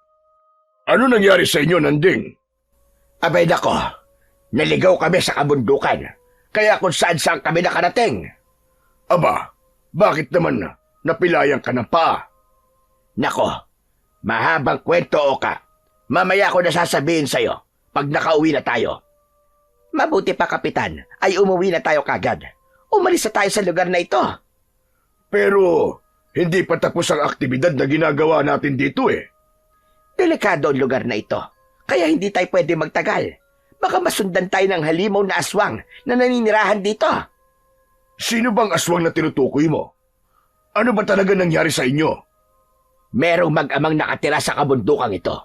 Ano nangyari sa inyo, Nanding? Abay nako, naligaw kami sa kabundukan, kaya kung saan kami nakarating. Aba, bakit naman napilayan ka ng paa? Nako, mahabang kwento, Oka. Mamaya ko na sasabihin sa'yo pag nakauwi na tayo. Mabuti pa, Kapitan, ay umuwi na tayo kagad. Umalis na tayo sa lugar na ito. Pero hindi pa tapos ang aktibidad na ginagawa natin dito eh. Delikado ang lugar na ito, kaya hindi tayo pwede magtagal. Baka masundan tayo ng halimaw na aswang na naninirahan dito. Sino bang aswang na tinutukoy mo? Ano ba talaga nangyari sa inyo? Merong mag-amang nakatira sa kabundukang ito.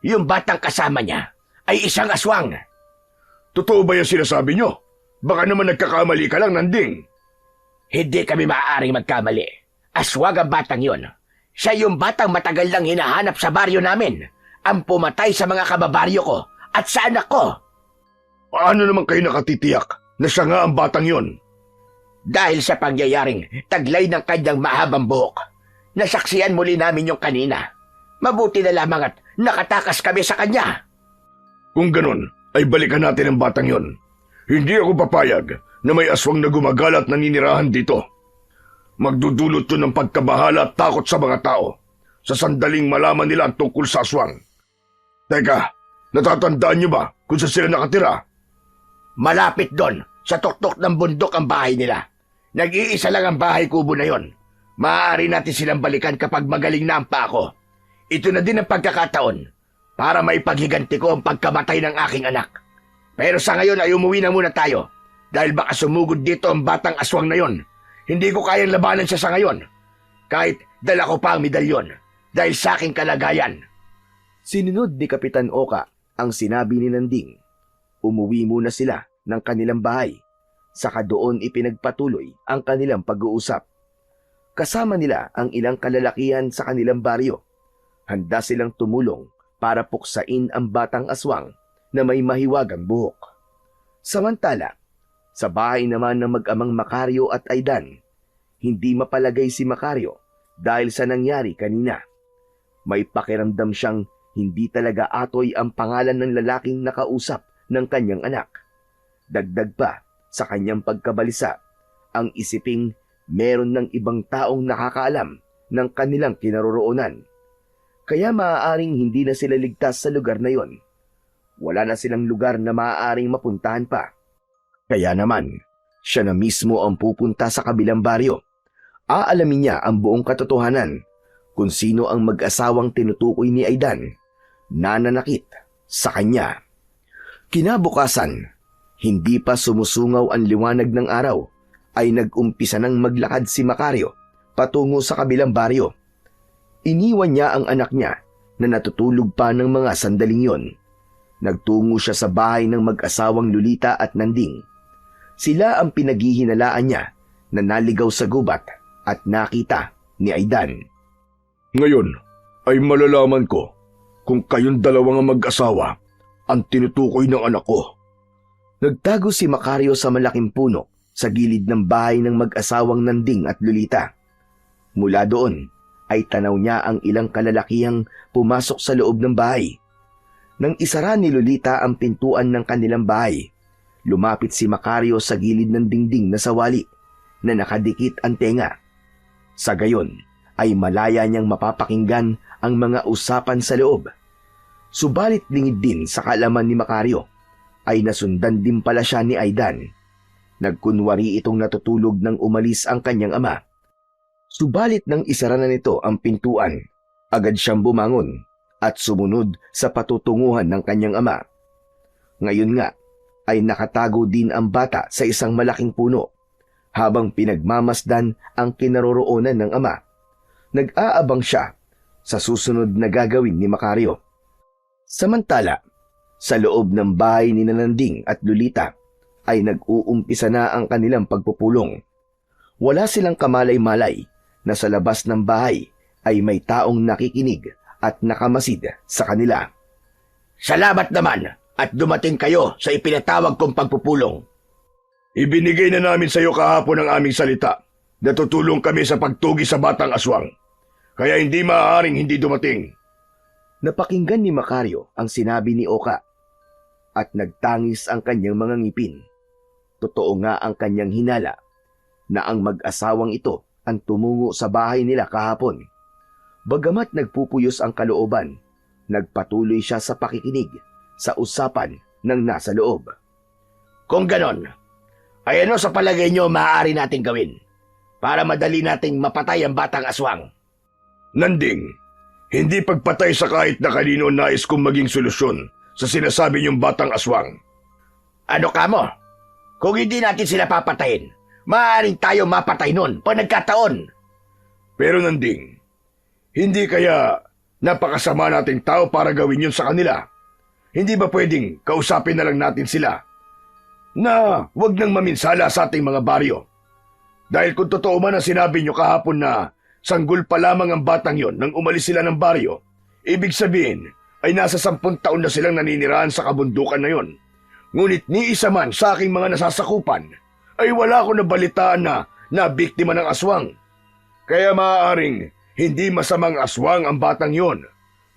Yung batang kasama niya ay isang aswang. Totoo ba yung sinasabi nyo? Baka naman nagkakamali ka lang, Nanding. Hindi kami maaaring magkamali. Aswang ang batang yon. Siya yung batang matagal lang hinahanap sa baryo namin. Ang pumatay sa mga kababaryo ko at sa anak ko. Paano naman kayo nakatitiyak na siya nga ang batang yon? Dahil sa pangyayaring taglay ng kanyang mahabang buhok. Nasaksiyan muli namin yung kanina. Mabuti na lamang at nakatakas kami sa kanya. Kung ganun, ay balikan natin ang batang yon. Hindi ako papayag na may aswang na gumagala at naninirahan dito. Magdudulot to ng pagkabahala at takot sa mga tao sa sandaling malaman nila ang tungkol sa aswang. Teka, natatandaan niyo ba kung saan sila nakatira? Malapit doon, sa tuktok ng bundok ang bahay nila. Nag-iisa lang ang bahay kubo na yon. Maaari natin silang balikan kapag magaling na ang pako. Ito na din ang pagkakataon para maipaghiganti ko ang pagkamatay ng aking anak. Pero sa ngayon ay umuwi na muna tayo dahil baka sumugod dito ang batang aswang na yon. Hindi ko kayang labanan siya sa ngayon. Kahit dala ko pa ang medalyon dahil sa aking kalagayan. Sinunod ni Kapitan Oka ang sinabi ni Nanding. Umuwi muna sila ng kanilang bahay, saka doon ipinagpatuloy ang kanilang pag-uusap. Kasama nila ang ilang kalalakihan sa kanilang baryo. Handa silang tumulong para puksain ang batang aswang na may mahiwagang buhok. Samantala, sa bahay naman ng mag-amang Macario at Aidan, hindi mapalagay si Macario dahil sa nangyari kanina. May pakiramdam siyang hindi talaga atoy ang pangalan ng lalaking nakausap ng kanyang anak. Dagdag pa sa kanyang pagkabalisa, ang isiping meron ng ibang taong nakakaalam ng kanilang kinaroroonan. Kaya maaaring hindi na sila ligtas sa lugar na yon. Wala na silang lugar na maaaring mapuntahan pa. Kaya naman, siya na mismo ang pupunta sa kabilang baryo. Aalamin niya ang buong katotohanan kung sino ang mag-asawang tinutukoy ni Aidan na nananakit sa kanya. Kinabukasan, hindi pa sumusungaw ang liwanag ng araw, ay nag-umpisa nang maglakad si Macario patungo sa kabilang baryo. Iniwan niya ang anak niya na natutulog pa ng mga sandaling yon. Nagtungo siya sa bahay ng mag-asawang Lolita at Nanding. Sila ang pinaghihinalaan niya na naligaw sa gubat at nakita ni Aidan. Ngayon ay malalaman ko kung kayong dalawang mag-asawa ang tinutukoy ng anak ko. Nagtago si Macario sa malaking puno sa gilid ng bahay ng mag-asawang Nanding at Lolita. Mula doon ay tanaw niya ang ilang kalalakihang pumasok sa loob ng bahay. Nang isara ni Lolita ang pintuan ng kanilang bahay, lumapit si Macario sa gilid ng dingding na sawali na nakadikit ang tenga. Sa gayon ay malaya niyang mapapakinggan ang mga usapan sa loob. Subalit lingid din sa kaalaman ni Macario ay nasundan din pala siya ni Aidan. Nagkunwari itong natutulog nang umalis ang kanyang ama. Subalit nang isara na nito ang pintuan, agad siyang bumangon at sumunod sa patutunguhan ng kanyang ama. Ngayon nga ay nakatago din ang bata sa isang malaking puno habang pinagmamasdan ang kinaroroonan ng ama. Nag-aabang siya sa susunod na gagawin ni Macario. Samantala, sa loob ng bahay ni Nanding at Lolita ay nag-uumpisa na ang kanilang pagpupulong. Wala silang kamalay-malay na sa labas ng bahay ay may taong nakikinig at nakamasid sa kanila. Salamat naman at dumating kayo sa ipinatawag kong pagpupulong. Ibinigay na namin sa iyo kahapon ang aming salita. Natutulong kami sa pagtugi sa batang aswang. Kaya hindi maaaring hindi dumating. Napakinggan ni Macario ang sinabi ni Oka at nagtangis ang kanyang mga ngipin. Totoo nga ang kanyang hinala na ang mag-asawang ito ang tumungo sa bahay nila kahapon. Bagamat nagpupuyos ang kalooban, nagpatuloy siya sa pakikinig sa usapan ng nasa loob. Kung ganon, ay ano sa palagay nyo maaari nating gawin para madali nating mapatay ang batang aswang? Nanding, hindi pagpatay sa kahit na kanino nais kong maging solusyon sa sinasabi niyong batang aswang. Ano ka mo? Kung hindi natin sila papatayin, maaaring tayo mapatay nun pag nagkataon. Pero Nanding, hindi kaya napakasama nating tao para gawin yun sa kanila? Hindi ba pwedeng kausapin na lang natin sila na wag nang maminsala sa ating mga baryo? Dahil kung totoo man ang sinabi nyo kahapon na sanggol pa lamang ang batang yon nang umalis sila ng baryo, ibig sabihin ay nasa 10 taon na silang naninirahan sa kabundukan na yon. Ngunit ni isa man sa aking mga nasasakupan ay wala ko nabalitaan na biktima ng aswang. Kaya maaaring hindi masamang aswang ang batang yon,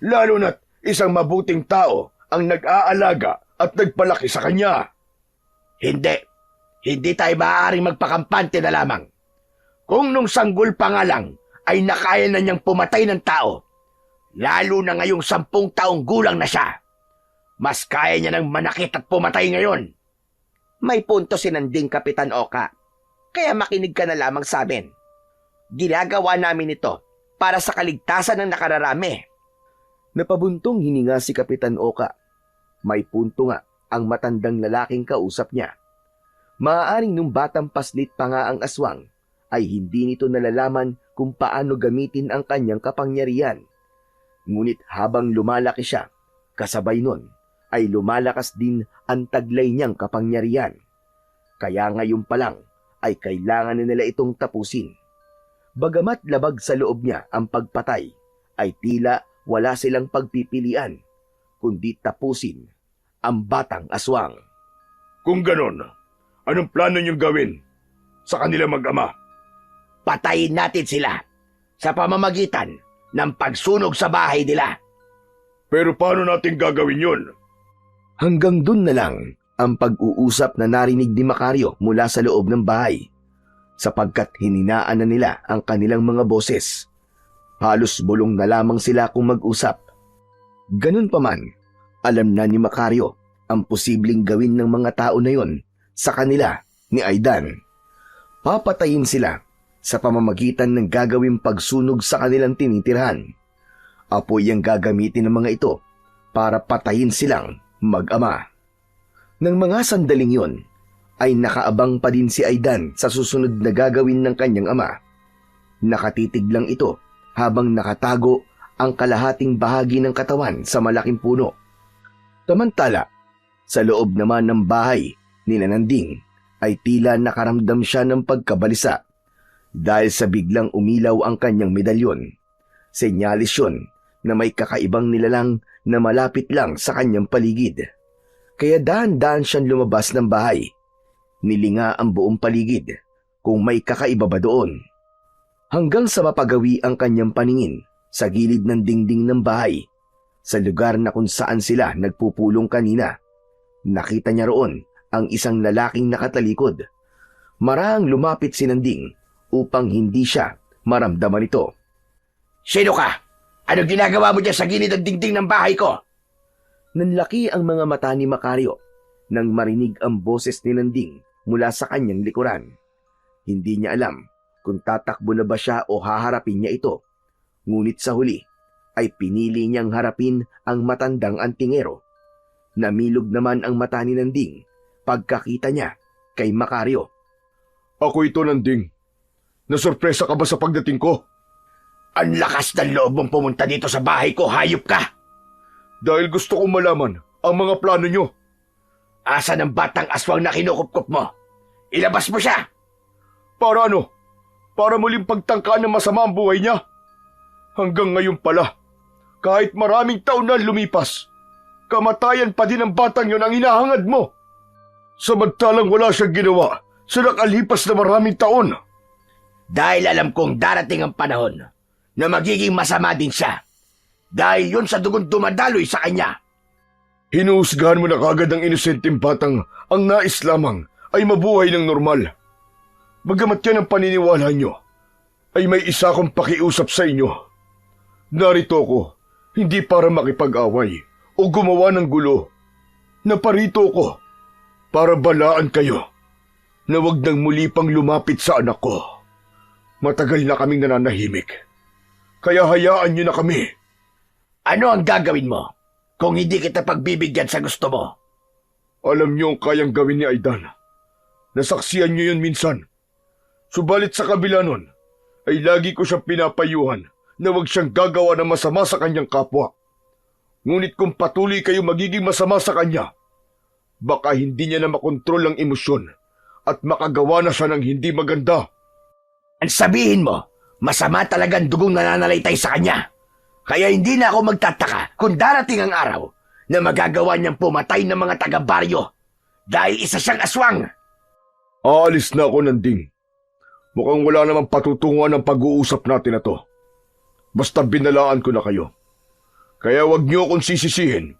lalo na't isang mabuting tao ang nag-aalaga at nagpalaki sa kanya. Hindi tayo maaaring magpakampante na lamang. Kung nung sanggol pa nga lang ay nakaya na niyang pumatay ng tao, lalo na ngayong 10 taong gulang na siya, mas kaya niya ng manakit at pumatay ngayon. May punto si Nanding, Kapitan Oka. Kaya makinig ka na lamang sa amin. Ginagawa namin ito para sa kaligtasan ng nakararami. Napabuntong hininga si Kapitan Oka. May punto nga ang matandang lalaking kausap niya. Maaaring nung batang paslit pa nga ang aswang, ay hindi nito nalalaman kung paano gamitin ang kanyang kapangyarihan. Ngunit habang lumalaki siya, kasabay nun, ay lumalakas din ang taglay niyang kapangyarihan. Kaya ngayon pa lang ay kailangan na nila itong tapusin. Bagamat labag sa loob niya ang pagpatay, ay tila wala silang pagpipilian, kundi tapusin ang batang aswang. Kung ganon, anong plano niyong gawin sa kanila mag-ama? Patayin natin sila sa pamamagitan ng pagsunog sa bahay nila. Pero paano natin gagawin yun? Hanggang dun na lang ang pag-uusap na narinig ni Macario mula sa loob ng bahay, sapagkat hininaan na nila ang kanilang mga boses. Halos bulong na lamang sila kung mag-usap. Ganun pa man, alam na ni Macario ang posibleng gawin ng mga tao na yon sa kanila ni Aidan. Papatayin sila sa pamamagitan ng gagawing pagsunog sa kanilang tinitirhan. Apoy ang gagamitin ng mga ito para patayin silang mag-ama. Nang mga sandaling yon, ay nakaabang pa din si Aidan sa susunod na gagawin ng kanyang ama. Nakatitig lang ito habang nakatago ang kalahating bahagi ng katawan sa malaking puno. Samantala, sa loob naman ng bahay ni Nanding ay tila nakaramdam siya ng pagkabalisa dahil sa biglang umilaw ang kanyang medalyon. Senyalis yun na may kakaibang nilalang na malapit lang sa kanyang paligid. Kaya dahan-dahan siyang lumabas ng bahay. Nilinga ang buong paligid kung may kakaiba ba doon. hanggang sa mapagawi ang kanyang paningin sa gilid ng dingding ng bahay, sa lugar na kung saan sila nagpupulong kanina. Nakita niya roon ang isang lalaking nakatalikod. Marahang lumapit si Nanding upang hindi siya maramdaman ito. Sino ka? Ano ginagawa mo dyan sa gilid ng dingding ng bahay ko? Nanlaki ang mga mata ni Macario nang marinig ang boses ni Nanding mula sa kanyang likuran. Hindi niya alam kung tatakbo na ba siya o haharapin niya ito. Ngunit sa huli ay pinili niyang harapin ang matandang antingero. Namilog naman ang mata ni Nanding pagkakita niya kay Macario. Ako ito, Nanding. Nasurpresa ka ba sa pagdating ko? Ang lakas ng loob mong pumunta dito sa bahay ko, hayop ka! Dahil gusto kong malaman ang mga plano nyo. Asan ang batang aswang na kinukupkup mo? Ilabas mo siya! Para ano? Para muling pagtangkaan ng masama ang buhay niya? Hanggang ngayon pala, kahit maraming taon na lumipas, kamatayan pa din ang batang yon ang hinahangad mo. Samantalang wala siyang ginawa sa nakalipas na maraming taon. Dahil alam kong darating ang panahon na magiging masama din siya. Dahil yun sa dugong dumadaloy sa kanya. Hinuhusgahan mo na kagad ang inosenteng batang ang nais lamang ay mabuhay ng normal. Bagamat yan ang paniniwala nyo, ay may isa akong pakiusap sa inyo. Narito ko, hindi para makipag-away o gumawa ng gulo. Naparito ko para balaan kayo na wag nang muli pang lumapit sa anak ko. Matagal na kaming nananahimik, kaya hayaan nyo na kami. Ano ang gagawin mo kung hindi kita pagbibigyan sa gusto mo? Alam nyo ang kayang gawin ni Aidan. Nasaksiyan nyo yun minsan. Subalit sa kabila nun, ay lagi ko siyang pinapayuhan na huwag siyang gagawa ng masama sa kanyang kapwa. Ngunit kung patuloy kayo magiging masama sa kanya, baka hindi niya na makontrol ang emosyon at makagawa na siya ng hindi maganda. Ang sabihin mo, masama talagang dugong nananalaytay sa kanya. Kaya hindi na ako magtataka kung darating ang araw na magagawa niyang pumatay ng mga taga-baryo dahil isa siyang aswang. Aalis na ako, Nanding. Mukhang wala namang patutunguhan ang pag-uusap natin na to. Basta binalaan ko na kayo. Kaya wag niyo akong sisisihin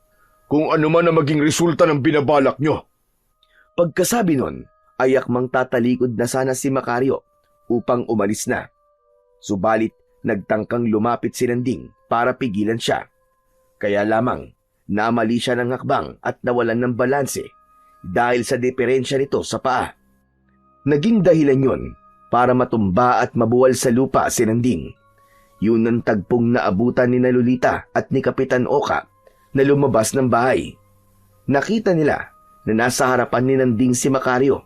kung ano man ang maging resulta ng binabalak niyo. Pagkasabi nun, ay akmang tatalikod na sana si Macario upang umalis na. Subalit, nagtangkang lumapit si Nanding para pigilan siya. Kaya lamang, namali siya ng hakbang at nawalan ng balanse dahil sa diferensya nito sa paa. Naging dahilan yun para matumba at mabuwal sa lupa si Nanding. Yun ang tagpong naabutan ni Lolita at ni Kapitan Oka na lumabas ng bahay. Nakita nila na nasa harapan ni Nanding si Macario.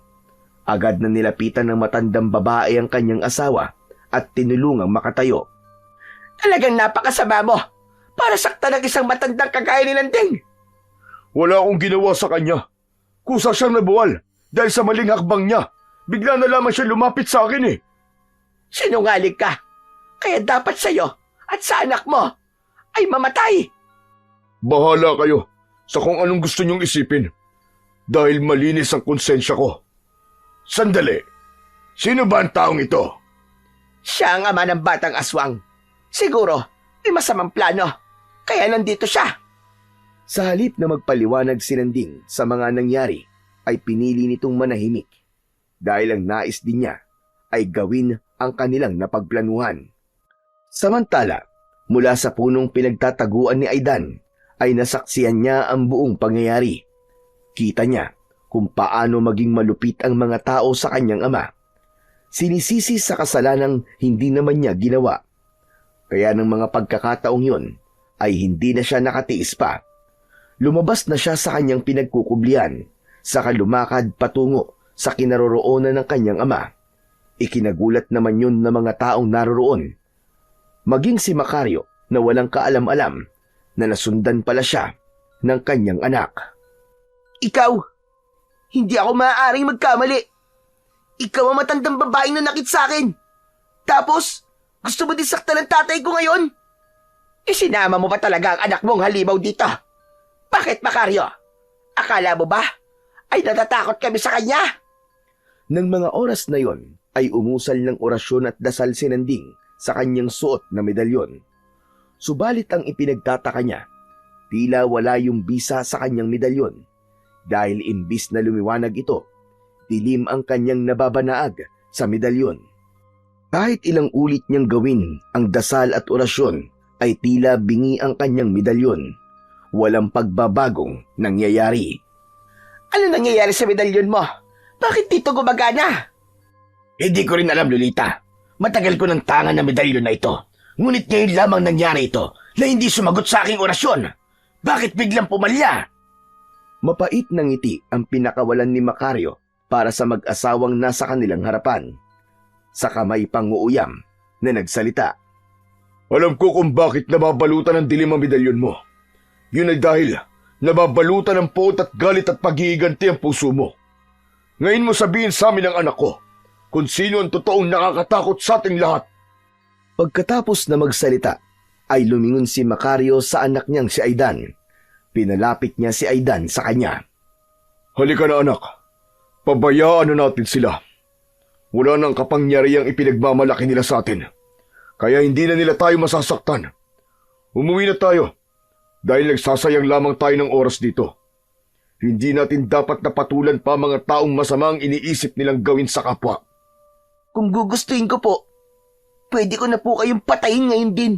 Agad na nilapitan ng matandang babae ang kanyang asawa at tinulungang makatayo. Talagang napakasama mo para saktan ng isang matandang kagaya ni Nanding. Wala akong ginawa sa kanya. Kusa siyang nabuwal dahil sa maling hakbang niya. Bigla na lamang siya lumapit sa akin eh. Sinungaling ka. Kaya dapat sa'yo at sa anak mo ay mamatay. Bahala kayo sa kung anong gusto niyong isipin. Dahil malinis ang konsensya ko. Sandali. Sino ba ang taong ito? Siya ang ama ng batang aswang. Siguro, may masamang plano. Kaya nandito siya. Sa halip na magpaliwanag si Nanding sa mga nangyari, ay pinili nitong manahimik. Dahil ang nais din niya ay gawin ang kanilang napagplanuhan. Samantala, mula sa punong pinagtataguan ni Aidan, ay nasaksiyan niya ang buong pangyayari. Kita niya kung paano maging malupit ang mga tao sa kanyang ama. Sinisisi sa kasalanang hindi naman niya ginawa. Kaya ng mga pagkakataong yun ay hindi na siya nakatiis pa. Lumabas na siya sa kanyang pinagkukublian, saka lumakad patungo sa kinaroroonan ng kanyang ama. Ikinagulat naman yun ng mga taong naroroon. Maging si Macario na walang kaalam-alam na nasundan pala siya ng kanyang anak. Ikaw, hindi ako maaaring magkamali. Ikaw ang matandang babaeng nanakit sa akin. Tapos, gusto mo din saktan ng tatay ko ngayon? Isinama mo ba talaga ang anak mong halimaw dito? Bakit, Macario? Akala mo ba ay natatakot kami sa kanya? Nang mga oras na yon ay umusal ng orasyon at dasal si Nanding sa kanyang suot na medalyon. Subalit ang ipinagtataka niya, tila wala yung bisa sa kanyang medalyon dahil imbis na lumiwanag ito, dilim ang kanyang nababanaag sa medalyon. Kahit ilang ulit niyang gawin ang dasal at orasyon ay tila bingi ang kanyang medalyon. Walang pagbabagong nangyayari. Ano nangyayari sa medalyon mo? Bakit dito gumagana? Hindi ko rin alam, Lolita. Matagal ko ng tangan na medalyon na ito. Ngunit ngayon lamang nangyari ito na hindi sumagot sa aking orasyon. Bakit biglang pumalya? Mapait na ngiti ang pinakawalan ni Macario para sa mag-asawang nasa kanilang harapan. Sa kamay panguuyam na nagsalita. Alam ko kung bakit nababalutan ng dilim ang medalyon mo. Yun ay dahil nababalutan ng poot at galit at pag-iiganti ang puso mo. Ngayon mo sabihin sa amin ng anak ko kung sino ang totoong nakakatakot sa ating lahat. Pagkatapos na magsalita, ay lumingon si Macario sa anak niyang si Aidan. Pinalapit niya si Aidan sa kanya. Halika na anak, pabayaan na natin sila. Wala nang kapangyarihang ipinagmamalaki nila sa atin. Kaya hindi na nila tayo masasaktan. Umuwi na tayo dahil nagsasayang lamang tayo ng oras dito. Hindi natin dapat napatulan pa mga taong masamang iniisip nilang gawin sa kapwa. Kung gugustuhin ko po, pwede ko na po kayong patayin ngayon din.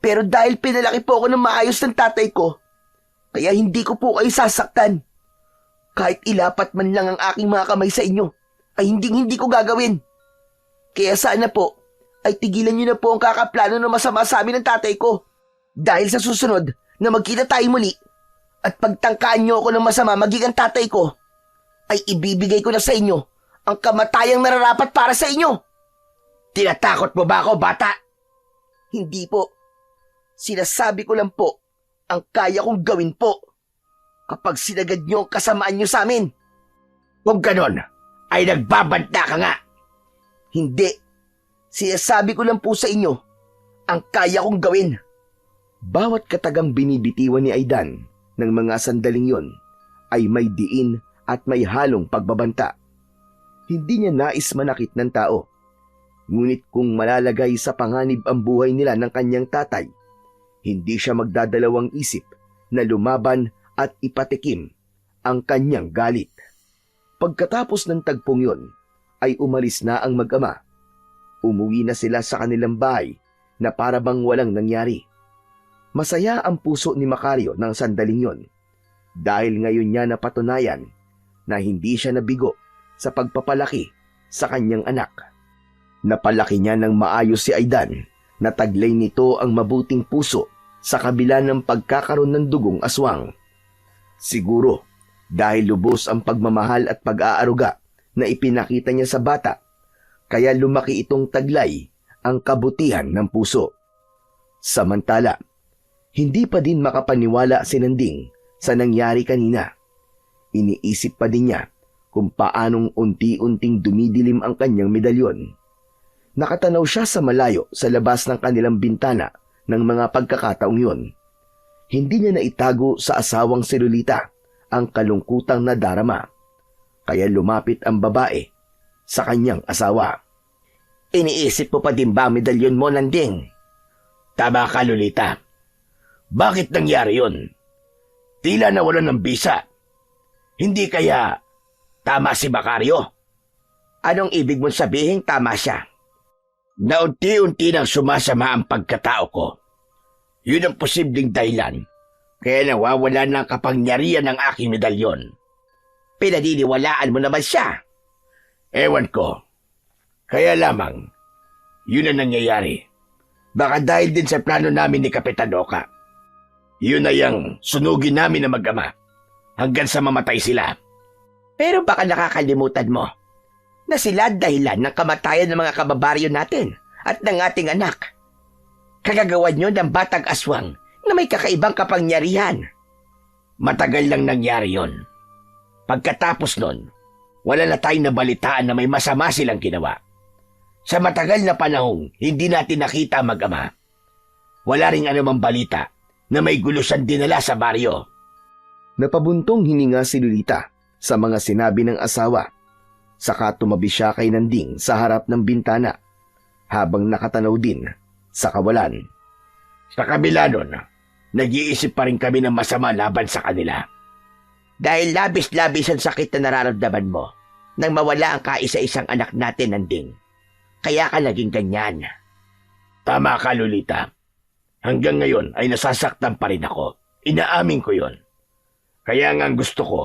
Pero dahil pinalaki po ako ng maayos ng tatay ko, kaya hindi ko po kayo sasaktan. Kahit ilapat man lang ang aking mga kamay sa inyo, ay hindi ko gagawin. Kaya sana po, ay tigilan niyo na po ang kakaplano na masama sa amin ng tatay ko. Dahil sa susunod na magkita tayo muli, at pagtangkaan niyo ako ng masama magiging tatay ko, ay ibibigay ko na sa inyo ang kamatayang nararapat para sa inyo. Tinatakot mo ba ako, bata? Hindi po. Sinasabi ko lang po ang kaya kong gawin po kapag sinagad niyo ang kasamaan niyo sa amin. Kung ganon, ay nagbabanta ka nga. Hindi. Sinasabi ko lang po sa inyo ang kaya kong gawin. Bawat katagang binibitiwan ni Aidan ng mga sandaling yon ay may diin at may halong pagbabanta. Hindi niya nais manakit ng tao. Ngunit kung malalagay sa panganib ang buhay nila ng kanyang tatay, hindi siya magdadalawang isip na lumaban at ipatikim ang kanyang galit. Pagkatapos ng tagpong yon, ay umalis na ang mag-ama. Umuwi na sila sa kanilang bahay na para bang walang nangyari. Masaya ang puso ni Macario ng sandaling yon dahil ngayon niya napatunayan na hindi siya nabigo sa pagpapalaki sa kanyang anak. Napalaki niya ng maayos si Aidan na taglay nito ang mabuting puso sa kabila ng pagkakaroon ng dugong aswang. Siguro dahil lubos ang pagmamahal at pag-aaruga na ipinakita niya sa bata, kaya lumaki itong taglay ang kabutihan ng puso. Samantala, hindi pa din makapaniwala si Nanding sa nangyari kanina. Iniisip pa din niya kung paanong unti-unting dumidilim ang kanyang medalyon. Nakatanaw siya sa malayo sa labas ng kanilang bintana ng mga pagkakataong yon. Hindi niya naitago sa asawang si Lolita ang kalungkutang nadarama. Kaya lumapit ang babae sa kanyang asawa. Iniisip mo pa din ba ang medalyon mo, Nanding? Tama ka, Lolita. Bakit nangyari yun? Tila nawalan ng bisa. Hindi kaya tama si Macario? Anong ibig mong sabihin tama siya? Na unti-unti nang sumasama ang pagkatao ko. Yun ang posibleng dahilan. Kaya nawawala ng kapangyarihan ng aking medalyon. Pinaniniwalaan mo naman siya. Ewan ko. Kaya lamang, yun ang nangyayari. Baka dahil din sa plano namin ni Kapitan Oka. Yun ay ang sunugin namin na mag-ama hanggang sa mamatay sila. Pero baka nakakalimutan mo na sila dahilan ng kamatayan ng mga kababaryo natin at ng ating anak. Kagagawan nyo ng batang aswang na may kakaibang kapangyarihan. Matagal lang nangyari yon. Pagkatapos nun, wala na tayong nabalitaan na may masama silang ginawa. Sa matagal na panahong hindi natin nakita mag-ama. Wala ring anumang balita na may gulo siyang dinala sa baryo. Napabuntong hininga si Lolita sa mga sinabi ng asawa. Saka tumabi siya kay Nanding sa harap ng bintana habang nakatanaw din sa kawalan. Sa kabila nun, nag-iisip pa rin kami ng masama laban sa kanila. Dahil labis-labis ang sakit na nararamdaman mo nang mawala ang kaisa-isang anak natin, Nanding. Kaya ka naging ganyan. Tama ka, Lolita. Hanggang ngayon ay nasasaktan pa rin ako. Inaamin ko yon. Kaya nga ang gusto ko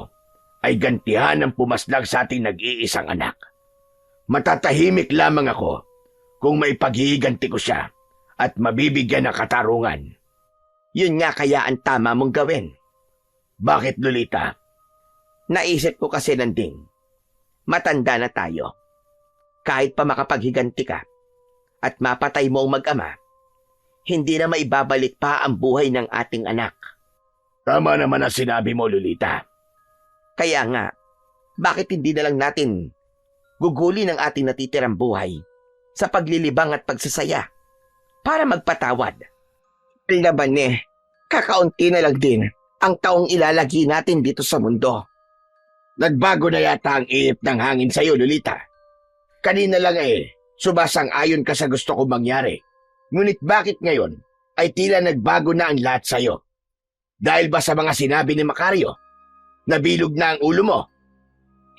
ay gantihan ang pumaslang sa ating nag-iisang anak. Matatahimik lamang ako kung may paghihiganti ko siya at mabibigyan ng katarungan. Yun nga kaya ang tama mong gawin. Bakit, Lolita? Naisip ko kasi, Nanding, matanda na tayo. Kahit pa makapaghiganti ka at mapatay mo ang mag-ama, hindi na maibabalik pa ang buhay ng ating anak. Tama naman ang sinabi mo, Lolita. Kaya nga, bakit hindi na lang natin gugulin ang ating natitirang buhay sa paglilibang at pagsasaya para magpatawad? Laban kakaunti na lang din ang taong ilalagi natin dito sa mundo. Nagbago na yata ang ihip ng hangin sa'yo, Lolita. Kanina lang sumasang-ayon ka sa gusto kong mangyari. Ngunit bakit ngayon ay tila nagbago na ang lahat sa'yo? Dahil ba sa mga sinabi ni Macario? Nabilog na ang ulo mo?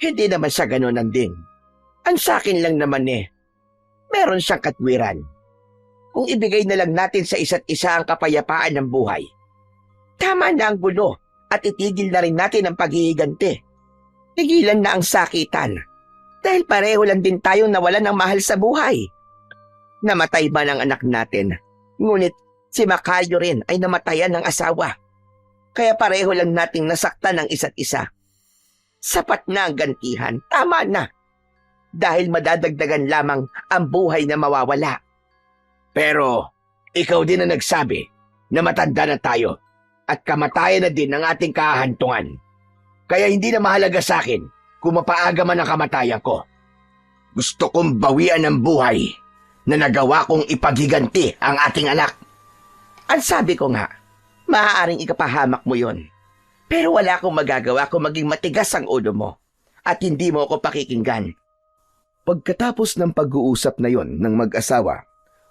Hindi naman sa ganun, Nanding. Ang sakin lang naman meron siyang katwiran. Kung ibigay na lang natin sa isa't isa ang kapayapaan ng buhay, tama na ang gulo at itigil na rin natin ang paghihiganti. Tigilan na ang sakitan dahil pareho lang din tayong nawalan ng mahal sa buhay. Namatay man ang anak natin, ngunit si Macario rin ay namatayan ng asawa. Kaya pareho lang nating nasaktan ng isa't isa. Sapat na ang gantihan, tama na. Dahil madadagdagan lamang ang buhay na mawawala. Pero ikaw din ang nagsabi na matanda na tayo at kamatayan na din ang ating kahantungan. Kaya hindi na mahalaga sa akin kung mapaaga man ang kamatayan ko. Gusto kong bawian ng buhay na nagawa kong ipaghiganti ang ating anak. Ang sabi ko nga, maaaring ikapahamak mo yon. Pero wala akong magagawa kung maging matigas ang ulo mo at hindi mo ako pakikinggan. Pagkatapos ng pag-uusap na yon ng mag-asawa,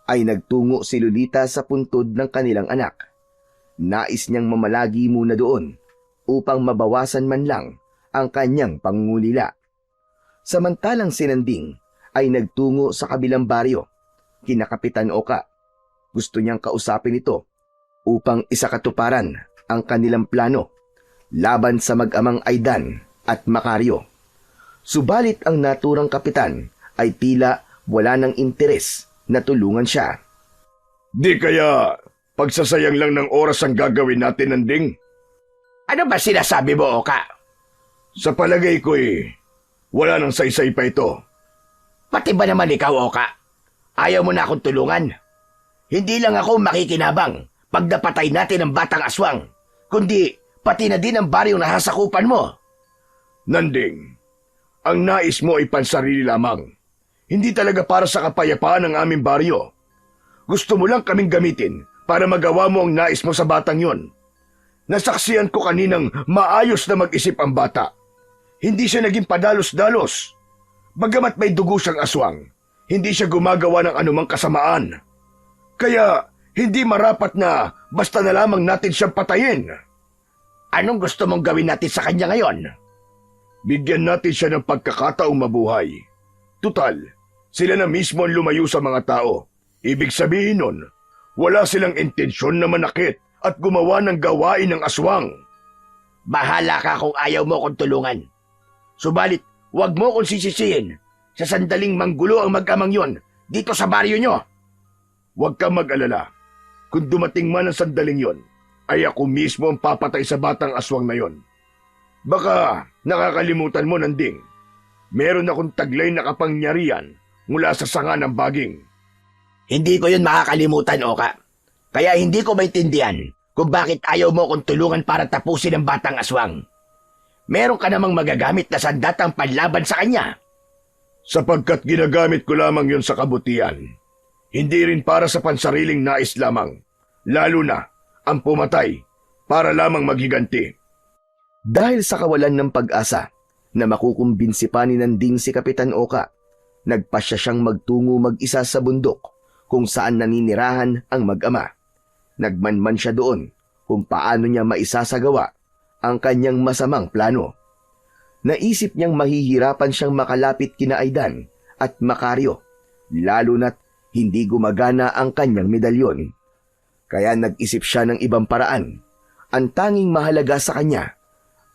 ay nagtungo si Lolita sa puntod ng kanilang anak. Nais niyang mamalagi muna doon upang mabawasan man lang ang kanyang pangungulila. Samantalang si Nanding ay nagtungo sa kabilang baryo, kina Kapitan Oka. Gusto niyang kausapin ito upang isakatuparan ang kanilang plano laban sa mag-amang Aidan at Macario. Subalit ang naturang kapitan ay tila wala ng interes na tulungan siya. Di kaya pagsasayang lang ng oras ang gagawin natin, Nanding? Ano ba sinasabi mo, Oka? Sa palagay ko'y wala nang saysay pa ito. Pati ba naman ikaw, Oka? Ayaw mo na akong tulungan? Hindi lang ako makikinabang pag napatay natin ang batang aswang, kundi pati na din ang baryong nasasakupan mo. Nanding, ang nais mo ay pansarili lamang. Hindi talaga para sa kapayapaan ng aming baryo. Gusto mo lang kaming gamitin para magawa mo ang nais mo sa batang yon. Nasaksiyan ko kaninang maayos na mag-isip ang bata. Hindi siya naging padalos-dalos. Bagamat may dugo siyang aswang, hindi siya gumagawa ng anumang kasamaan. Kaya hindi marapat na basta na lamang natin siyang patayin. Anong gusto mong gawin natin sa kanya ngayon? Bigyan natin siya ng pagkakataong mabuhay. Tutal, sila na mismo ang lumayo sa mga tao. Ibig sabihin nun, wala silang intensyon na manakit at gumawa ng gawain ng aswang. Bahala ka kung ayaw mo kong tulungan. Subalit, huwag mo kong sisisihin sa sandaling manggulo ang mag-amang yon dito sa baryo nyo. Huwag kang mag-alala. Kung dumating man ang sandaling yon, ay ako mismo ang papatay sa batang aswang na yon. Baka nakakalimutan mo, Nanding. Meron akong taglay na kapangyarihan mula sa sanga ng baging. Hindi ko yun makakalimutan, Oka. Kaya hindi ko maintindihan kung bakit ayaw mo kong tulungan para tapusin ang batang aswang. Meron ka namang magagamit na sandatang panlaban sa kanya. Sapagkat ginagamit ko lamang yon sa kabutihan. Hindi rin para sa pansariling nais lamang. Lalo na ang pumatay para lamang maghiganti. Dahil sa kawalan ng pag-asa, na makukumbinsi pa ni Nanding si Kapitan Oka, nagpasya siyang magtungo mag-isa sa bundok kung saan naninirahan ang mag-ama. Nagmanman siya doon kung paano niya maisasagawa ang kanyang masamang plano. Naisip niyang mahihirapan siyang makalapit kina Aidan at Macario, lalo na't hindi gumagana ang kanyang medalyon. Kaya nag-isip siya ng ibang paraan. Ang tanging mahalaga sa kanya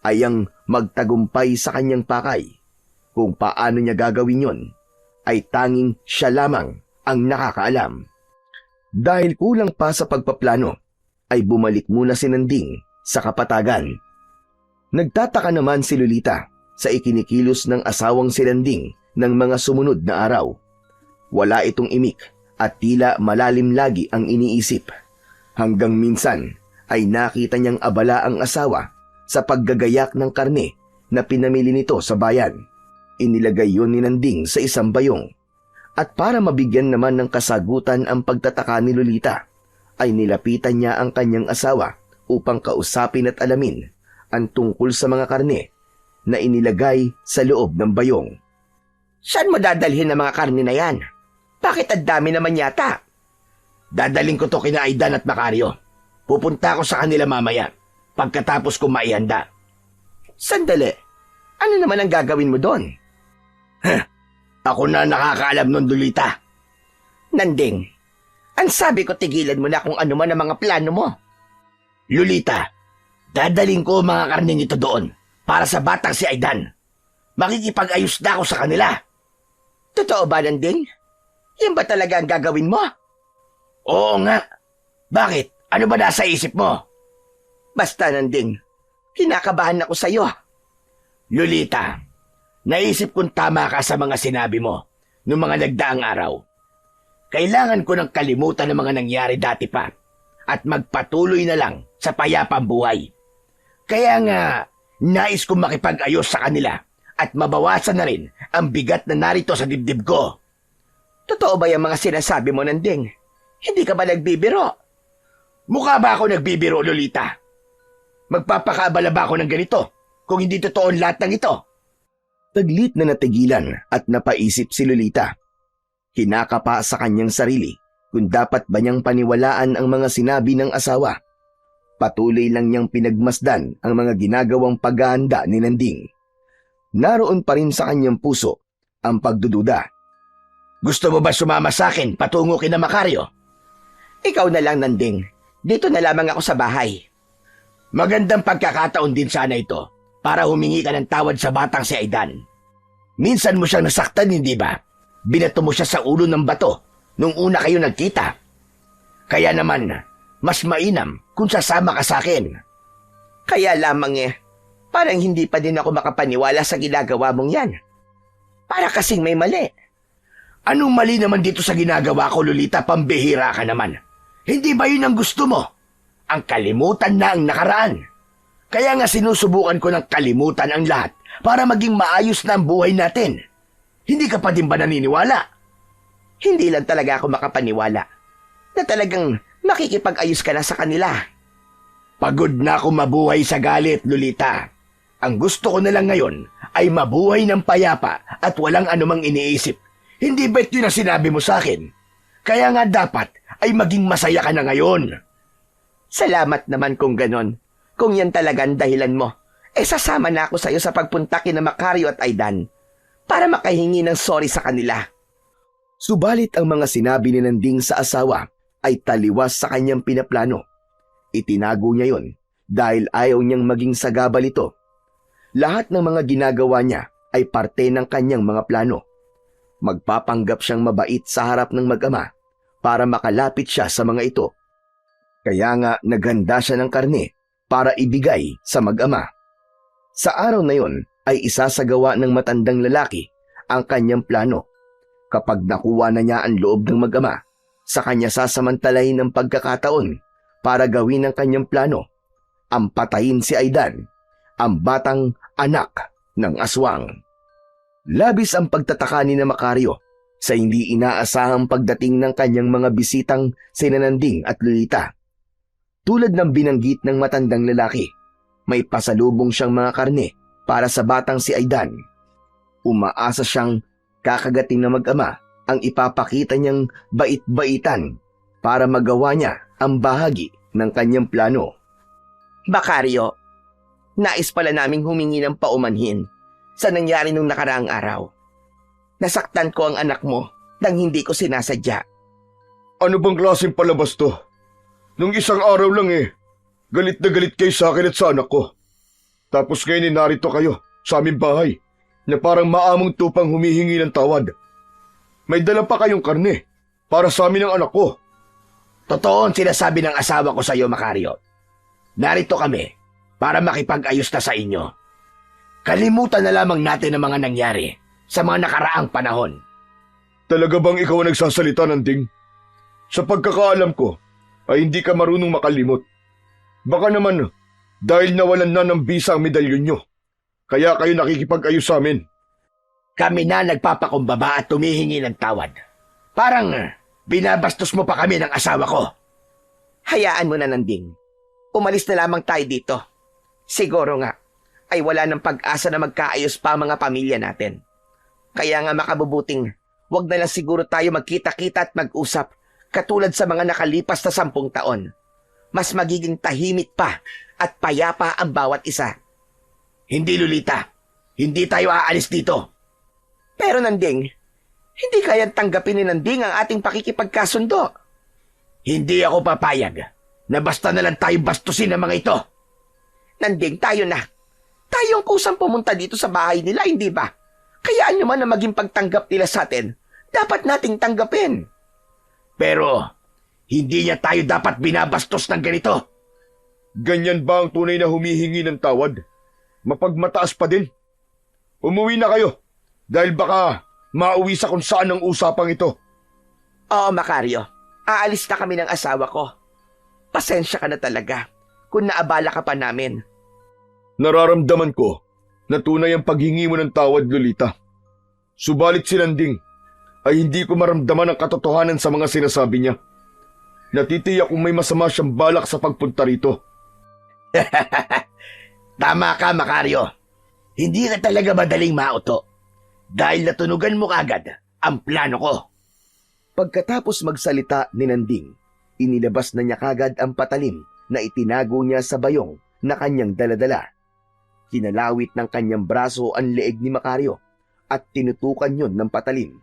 ay ang magtagumpay sa kanyang pakay. Kung paano niya gagawin yon, ay tanging siya lamang ang nakakaalam. Dahil kulang pa sa pagpaplano, ay bumalik muna si Nanding sa kapatagan. Nagtataka naman si Lolita sa ikinikilos ng asawang si Nanding ng mga sumunod na araw. Wala itong imik at tila malalim lagi ang iniisip. Hanggang minsan ay nakita niyang abala ang asawa sa paggagayak ng karne na pinamili nito sa bayan. Inilagay yun ni Nanding sa isang bayong. At para mabigyan naman ng kasagutan ang pagtataka ni Lolita, ay nilapitan niya ang kanyang asawa upang kausapin at alamin ang tungkol sa mga karne na inilagay sa loob ng bayong. Saan mo dadalhin ang mga karne na yan? Bakit ang dami naman yata? Dadaling ko to kina Aidan at Macario. Pupunta ako sa kanila mamaya, pagkatapos ko maihanda. Sandali, ano naman ang gagawin mo doon? Ako na nakakaalam nun, Lolita. Nanding, ang sabi ko tigilan mo na kung ano man ang mga plano mo. Lolita, dadaling ko mga karning ito doon para sa batang si Aidan. Makikipag-ayos na ako sa kanila. Totoo ba, Nanding? Yan ba talaga ang gagawin mo? Oo nga. Bakit? Ano ba nasa isip mo? Basta, Nanding, kinakabahan ako sa'yo. Lolita, naisip kong tama ka sa mga sinabi mo noong mga nagdaang araw. Kailangan ko ng kalimutan ng mga nangyari dati pa at magpatuloy na lang sa payapang buhay. Kaya nga, nais kong makipag-ayos sa kanila at mabawasan na rin ang bigat na narito sa dibdib ko. Totoo ba yung mga sinasabi mo, Nanding? Hindi ka ba nagbibiro? Mukha ba ako nagbibiro, Lolita? Magpapakaabala ba ako ng ganito kung hindi totoo lahat ng ito? Taglit na natigilan at napaisip si Lolita. Kinakapa sa kanyang sarili kung dapat ba niyang paniwalaan ang mga sinabi ng asawa. Patuloy lang niyang pinagmasdan ang mga ginagawang paghahanda ni Nanding. Naroon pa rin sa kanyang puso ang pagdududa. Gusto mo ba sumama sa akin patungo kina Macario? Ikaw na lang, Nanding. Dito na lamang ako sa bahay. Magandang pagkakataon din sana ito para humingi ka ng tawad sa batang si Aidan. Minsan mo siyang nasaktan, hindi ba? Binato mo siya sa ulo ng bato nung una kayo nagkita. Kaya naman, mas mainam kung sasama ka sa akin. Kaya lamang parang hindi pa din ako makapaniwala sa ginagawa mong yan. Para kasing may mali. Anong mali naman dito sa ginagawa ko, Lolita? Pambihira ka naman. Hindi ba yun ang gusto mo? Ang kalimutan na ang nakaraan. Kaya nga sinusubukan ko ng kalimutan ang lahat para maging maayos na ang buhay natin. Hindi ka pa din ba naniniwala? Hindi lang talaga ako makapaniwala na talagang makikipag-ayos ka na sa kanila. Pagod na ako mabuhay sa galit, Lolita. Ang gusto ko na lang ngayon ay mabuhay ng payapa at walang anumang iniisip. Hindi ba't yun ang sinabi mo sa akin? Kaya nga dapat ay maging masaya ka na ngayon. Salamat naman kung ganon. Kung yan talaga ang dahilan mo, sasama na ako sa iyo sa pagpunta kina Macario at Aidan para makahingi ng sorry sa kanila. Subalit ang mga sinabi ni Nanding sa asawa ay taliwas sa kanyang pinaplano. Itinago niya yon dahil ayaw niyang maging sagabal ito. Lahat ng mga ginagawa niya ay parte ng kanyang mga plano. Magpapanggap siyang mabait sa harap ng mag-ama para makalapit siya sa mga ito. Kaya nga naghanda siya ng karne para ibigay sa mag-ama. Sa araw na yon ay isasagawa ng matandang lalaki ang kanyang plano. Kapag nakuha na niya ang loob ng mag-ama, sa kanya sasamantalahin ang pagkakataon para gawin ang kanyang plano. Ang patayin si Aidan, ang batang anak ng aswang. Labis ang pagtataka ni Macario sa hindi inaasahang pagdating ng kanyang mga bisitang sina Nanding at Lolita. Tulad ng binanggit ng matandang lalaki, may pasalubong siyang mga karne para sa batang si Aidan. Umaasa siyang kakagating na mag-ama ang ipapakita niyang bait-baitan para magawa niya ang bahagi ng kanyang plano. Macario, nais pala naming humingi ng paumanhin sa nangyari nung nakaraang araw. Nasaktan ko ang anak mo nang hindi ko sinasadya. Ano bang klaseng palabas to? Nung isang araw lang galit na galit kayo sa akin at sa anak ko. Tapos ngayon narito kayo sa aming bahay na parang maamong tupang humihingi ng tawad. May dala pa kayong karne para sa amin ng anak ko. Totoo ang sinasabi ng asawa ko sa iyo, Macario. Narito kami para makipag-ayos na sa inyo. Kalimutan na lamang natin ang mga nangyari sa mga nakaraang panahon. Talaga bang ikaw ang nagsasalita, Nanding? Sa pagkakaalam ko, ay hindi ka marunong makalimot. Baka naman, dahil nawalan na ng bisa ang medalyon nyo, kaya kayo nakikipag-ayos sa amin. Kami na nagpapakumbaba at tumihingi ng tawad. Parang binabastos mo pa kami ng asawa ko. Hayaan mo na, Nanding. Umalis na lamang tayo dito. Siguro nga, ay wala ng pag-asa na magkaayos pa ang mga pamilya natin. Kaya nga makabubuting, wag na lang siguro tayo magkita-kita at mag-usap katulad sa mga nakalipas na 10 taon. Mas magiging tahimik pa at payapa ang bawat isa. Hindi, Lolita. Hindi tayo aalis dito. Pero Nanding, hindi kayang tanggapin ni Nanding ang ating pakikipagkasundo. Hindi ako papayag na basta na lang tayo bastusin ng mga ito. Nanding, tayo na. Tayong kusang pumunta dito sa bahay nila, hindi ba? Kayaan nyo man na maging pagtanggap nila sa atin. Dapat nating tanggapin. Pero, hindi niya tayo dapat binabastos ng ganito. Ganyan ba ang tunay na humihingi ng tawad? Mapagmataas pa din. Umuwi na kayo, dahil baka mauwi sa kung saan ang usapang ito. Oo, Macario. Aalis na kami ng asawa ko. Pasensya ka na talaga kung naabala ka pa namin. Nararamdaman ko na tunay ang paghingi mo ng tawad, Lolita. Subalit si Nanding ay hindi ko maramdaman ang katotohanan sa mga sinasabi niya. Natitiyak kung may masama siyang balak sa pagpunta rito. Tama ka, Macario. Hindi ka talaga madaling mauto. Dahil natunugan mo kagad ang plano ko. Pagkatapos magsalita ni Nanding, inilabas na niya kagad ang patalim na itinago niya sa bayong na kanyang daladala. Kinalawit ng kanyang braso ang leeg ni Macario at tinutukan yon ng patalim.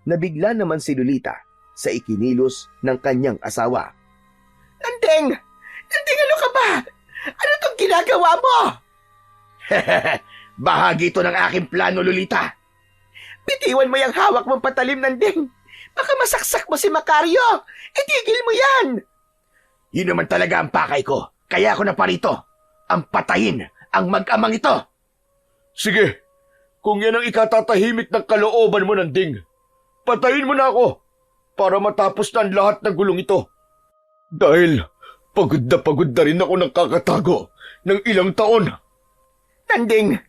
Nabigla naman si Lolita sa ikinilos ng kanyang asawa. Nanding! Nanding, ano ka ba? Ano tong ginagawa mo? Bahagi ito ng aking plano, Lolita. Bitiwan mo yung hawak mong patalim, Nanding. Baka masaksak mo si Macario. Itigil mo yan. Yun naman talaga ang pakay ko. Kaya ako na parito. Ang patayin ang mag-amang ito. Sige, kung yan ang ikatatahimik ng kalooban mo, Nanding, patayin mo na ako para matapos na ang lahat ng gulong ito. Dahil pagod na rin ako ng kakatago ng ilang taon. Nanding,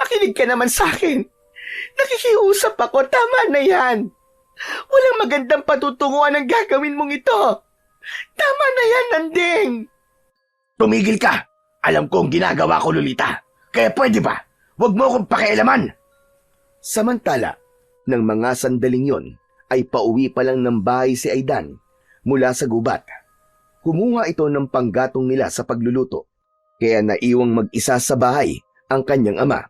makinig ka naman sa akin. Nakikiusap ako, tama na yan. Walang magandang patutunguhan ang gagawin mong ito. Tama na yan, Nanding. Tumigil ka. Alam ko ang ginagawa ko, Lolita. Kaya pwede ba? Huwag mo akong pakialaman. Samantala, ng mga sandaling yon ay pauwi pa lang ng bahay si Aidan mula sa gubat. Kumuha ito ng panggatong nila sa pagluluto, kaya naiwang mag-isa sa bahay ang kanyang ama.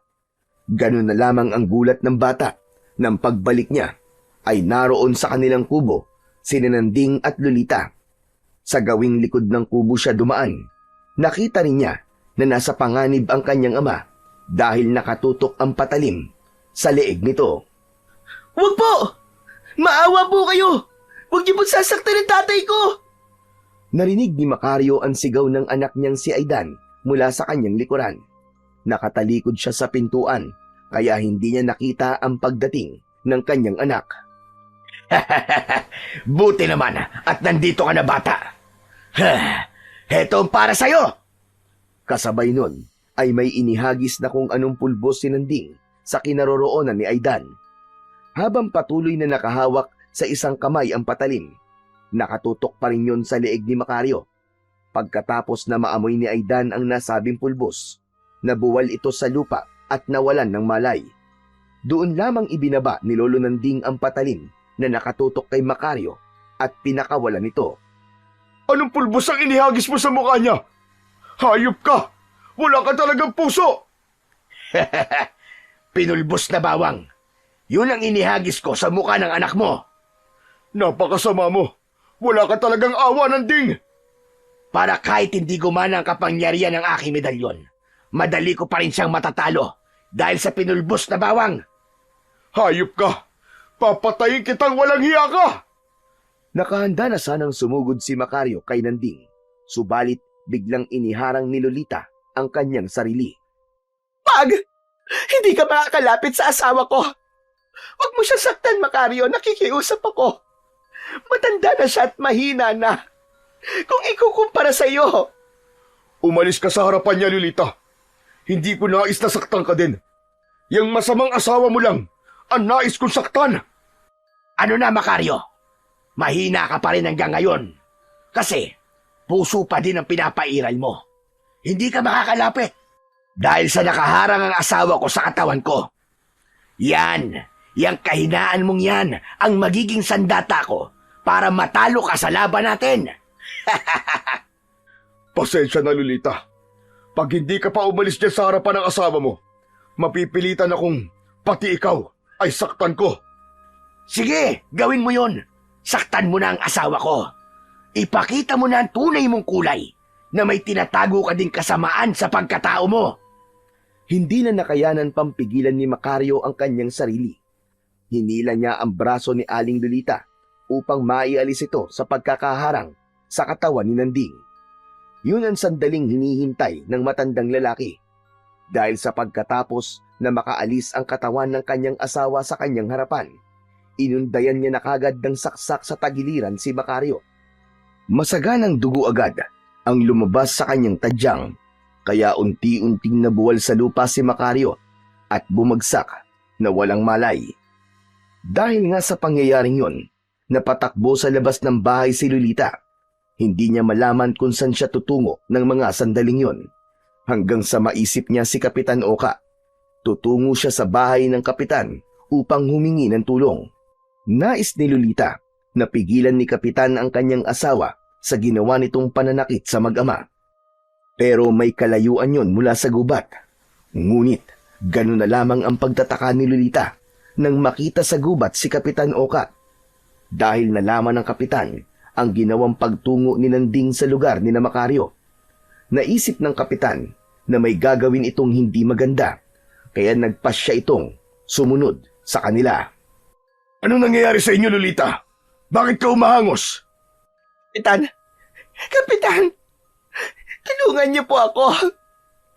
Ganun na lamang ang gulat ng bata nang pagbalik niya ay naroon sa kanilang kubo si Nanding at Lolita. Sa gawing likod ng kubo siya dumaan. Nakita rin niya na nasa panganib ang kanyang ama dahil nakatutok ang patalim sa leeg nito. Huwag po! Maawa po kayo! Huwag niyo po sasaktan ang tatay ko! Narinig ni Macario ang sigaw ng anak niyang si Aidan mula sa kanyang likuran. Nakatalikod siya sa pintuan kaya hindi niya nakita ang pagdating ng kanyang anak. Buti naman at nandito ka na, bata. Heto ang para sa'yo. Kasabay nun ay may inihagis na kung anong pulbos si Nanding sa kinaroroonan ni Aidan. Habang patuloy na nakahawak sa isang kamay ang patalim, nakatutok pa rin yun sa leeg ni Macario. Pagkatapos na maamoy ni Aidan ang nasabing pulbos, nabuwal ito sa lupa at nawalan ng malay. Doon lamang ibinaba ni Lolo Nanding ang patalim na nakatutok kay Macario at pinakawalan nito. Anong pulbos ang inihagis mo sa mukha niya? Hayop ka! Wala ka talagang puso! Pinulbos na bawang. Yun ang inihagis ko sa mukha ng anak mo. Napakasama mo! Wala ka talagang awa, Nanding! Para kahit hindi gumana ang kapangyarihan ng aking medalyon, madali ko pa rin siyang matatalo dahil sa pinulbos na bawang. Hayop ka! Papatayin kitang walang hiya ka! Nakahanda na sanang sumugod si Macario kay Nanding, subalit biglang iniharang ni Lolita ang kanyang sarili. Pag! Hindi ka makakalapit sa asawa ko! Huwag mo siya saktan, Macario. Nakikiusap ako. Matanda na siya at mahina na. Kung ikukumpara sa iyo. Umalis ka sa harapan niya, Lolita. Hindi ko nais na saktan ka din. Yang masamang asawa mo lang ang nais kong saktan. Ano na, Macario? Mahina ka pa rin hanggang ngayon. Kasi, puso pa din ang pinapairal mo. Hindi ka makakalapit. Dahil sa nakaharang ang asawa ko sa katawan ko. Yang kahinaan mong yan ang magiging sandata ko para matalo ka sa laban natin. Pasensya na, Lolita. Pag hindi ka pa umalis dyan sa harapan ng asawa mo, mapipilitan akong pati ikaw ay saktan ko. Sige, gawin mo yon. Saktan mo na ang asawa ko. Ipakita mo na ang tunay mong kulay na may tinatago ka ding kasamaan sa pagkatao mo. Hindi na nakayanan pampigilan ni Macario ang kanyang sarili. Hinila niya ang braso ni Aling Lolita upang maialis ito sa pagkakaharang sa katawan ni Nanding. Yun ang sandaling hinihintay ng matandang lalaki. Dahil sa pagkatapos na makaalis ang katawan ng kanyang asawa sa kanyang harapan, inundayan niya na kagad ng saksak sa tagiliran si Macario. Masaganang dugo agad ang lumabas sa kanyang tadyang, kaya unti-unting nabuwal sa lupa si Macario at bumagsak na walang malay. Dahil nga sa pangyayaring yon, napatakbo sa labas ng bahay si Lolita. Hindi niya malaman kung saan siya tutungo ng mga sandaling yon, hanggang sa maisip niya si Kapitan Oka. Tutungo siya sa bahay ng kapitan upang humingi ng tulong. Nais ni Lolita na pigilan ni Kapitan ang kanyang asawa sa ginawa nitong pananakit sa mag-ama. Pero may kalayuan yon mula sa gubat. Ngunit ganun na lamang ang pagtataka ni Lolita nang makita sa gubat si Kapitan Oka. Dahil nalaman ng kapitan ang ginawang pagtungo ni Nanding sa lugar ni Macario. Naisip ng kapitan na may gagawin itong hindi maganda, kaya nagpasya itong sumunod sa kanila. Anong nangyayari sa inyo, Lolita? Bakit ka umahangos? Kapitan, tulungan niyo po ako.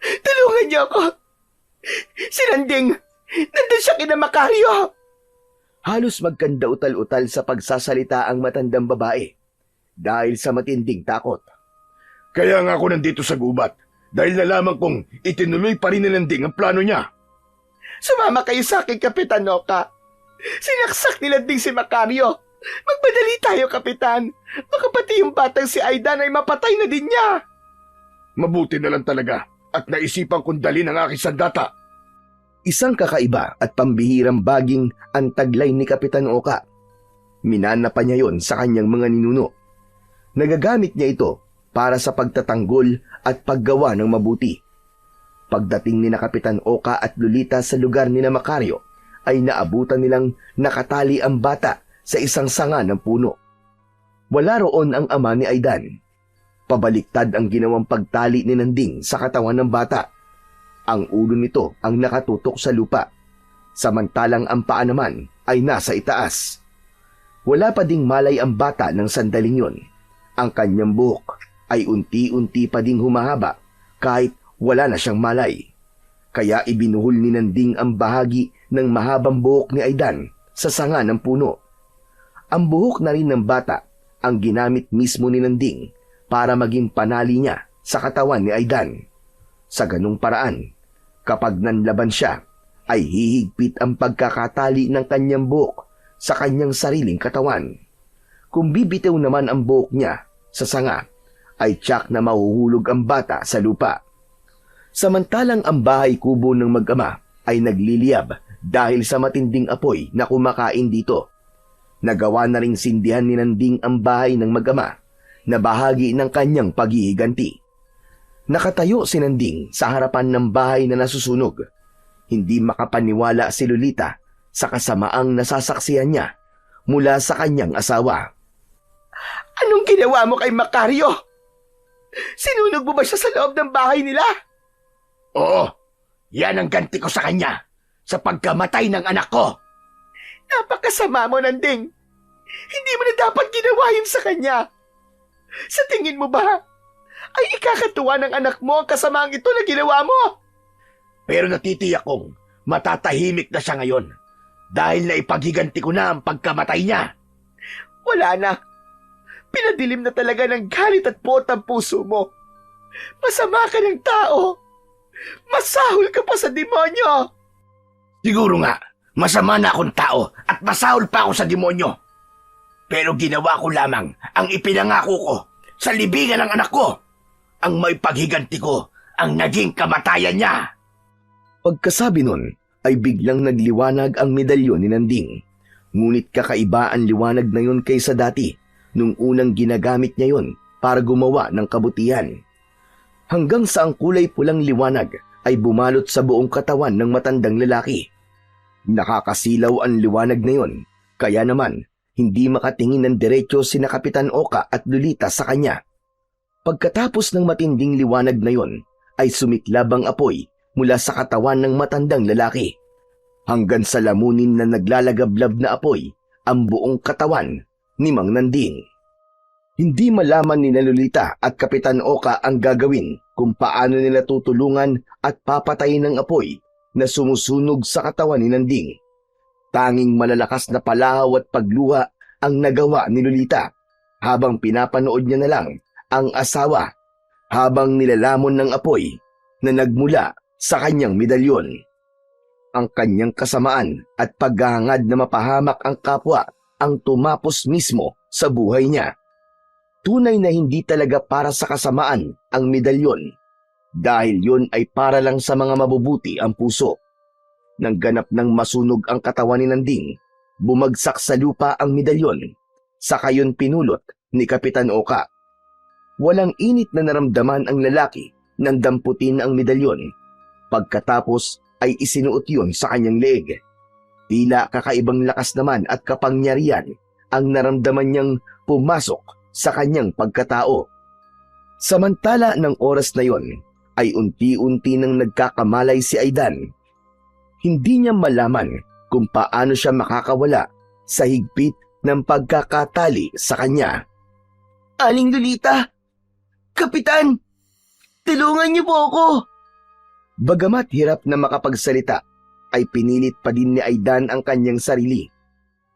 Tulungan niyo ako. Si Nanding, nandun siya kina Macario. Halos magkanda utal-utal sa pagsasalita ang matandang babae dahil sa matinding takot. Kaya nga ako nandito sa gubat dahil nalaman kong itinuloy pa rin ni Nanding ang plano niya. Sumama kayo sa akin, Kapitan Oka. Sinaksak ni Nanding si Macario. Magmadali tayo, Kapitan. Baka pati yung batang si Aidan ay mapatay na din niya. Mabuti na lang talaga at naisipan kong dalhin ang aking sandata. Isang kakaiba at pambihirang baging ang taglay ni Kapitan Oka. Minana pa niya yon sa kanyang mga ninuno. Nagagamit niya ito para sa pagtatanggol at paggawa ng mabuti. Pagdating ni na Kapitan Oka at Lolita sa lugar ni na Macario, ay naabutan nilang nakatali ang bata sa isang sanga ng puno. Wala roon ang ama ni Aidan. Pabaliktad ang ginawang pagtali ni Nanding sa katawan ng bata. Ang ulo nito ang nakatutok sa lupa, samantalang ang paa naman ay nasa itaas. Wala pa ding malay ang bata ng sandaling yon. Ang kanyang buhok ay unti-unti pa ding humahaba kahit wala na siyang malay. Kaya ibinuhol ni Nanding ang bahagi ng mahabang buhok ni Aidan sa sanga ng puno. Ang buhok na rin ng bata ang ginamit mismo ni Nanding para maging panali niya sa katawan ni Aidan. Sa ganung paraan, kapag nanlaban siya, ay hihigpit ang pagkakatali ng kanyang buhok sa kanyang sariling katawan. Kung bibitaw naman ang buhok niya sa sanga, ay tiyak na mahuhulog ang bata sa lupa. Samantalang ang bahay kubo ng mag-ama ay nagliliyab dahil sa matinding apoy na kumakain dito. Nagawa na ring sindihan ni Nanding ang bahay ng mag-ama na bahagi ng kanyang paghihiganti. Nakatayo si Nanding sa harapan ng bahay na nasusunog. Hindi makapaniwala si Lolita sa kasamaang nasasaksihan niya mula sa kanyang asawa. Anong ginawa mo kay Macario? Sinunog mo ba siya sa loob ng bahay nila? Oo, yan ang ganti ko sa kanya sa pagkamatay ng anak ko. Napakasama mo, Nanding. Hindi mo na dapat ginawa yun sa kanya. Sa tingin mo ba, ay ikakatuwa ng anak mo ang kasamaang ito na ginawa mo? Pero natitiyak kong matatahimik na siya ngayon dahil naipaghiganti ko na ang pagkamatay niya. Wala na. Pinadilim na talaga ng galit at pot ang puso mo. Masama ka ng tao. Masahol ka pa sa demonyo. Siguro nga, masama na akong tao at masahol pa ako sa demonyo. Pero ginawa ko lamang ang ipinangako ko sa libingan ng anak ko. Ang may paghiganti ko ang naging kamatayan niya. Pagkasabi nun, ay biglang nagliwanag ang medalyon ni Nanding. Ngunit kakaiba ang liwanag na yun kaysa dati nung unang ginagamit niya yun para gumawa ng kabutihan. Hanggang sa ang kulay pulang liwanag ay bumalot sa buong katawan ng matandang lalaki. Nakakasilaw ang liwanag na yun, kaya naman hindi makatingin ng diretso sina Kapitan Oka at Lolita sa kanya. Pagkatapos ng matinding liwanag na yun, ay sumiklab ang apoy mula sa katawan ng matandang lalaki. Hanggang sa lamunin na naglalagablab na apoy ang buong katawan ni Mang Nanding. Hindi malaman ni Lolita at Kapitan Oka ang gagawin kung paano nila tutulungan at papatayin ng apoy na sumusunog sa katawan ni Nanding. Tanging malalakas na palahaw at pagluha ang nagawa ni Lolita habang pinapanood niya na lang ang asawa habang nilalamon ng apoy na nagmula sa kanyang medalyon. Ang kanyang kasamaan at paghahangad na mapahamak ang kapwa ang tumapos mismo sa buhay niya. Tunay na hindi talaga para sa kasamaan ang medalyon dahil yun ay para lang sa mga mabubuti ang puso. Nang ganap ng masunog ang katawan ni Nanding, bumagsak sa lupa ang medalyon. Saka yun pinulot ni Kapitan Oka. Walang init na naramdaman ang lalaki nang damputin ang medalyon. Pagkatapos ay isinuot yun sa kanyang leeg. Tila kakaibang lakas naman at kapangyarihan ang naramdaman niyang pumasok sa kanyang pagkatao. Samantala ng oras na yon ay unti-unti nang nagkakamalay si Aidan. Hindi niya malaman kung paano siya makakawala sa higpit ng pagkakatali sa kanya. Aling Lolita! Kapitan! Tulungan niyo po ako! Bagamat hirap na makapagsalita, ay pinilit pa din ni Aidan ang kanyang sarili.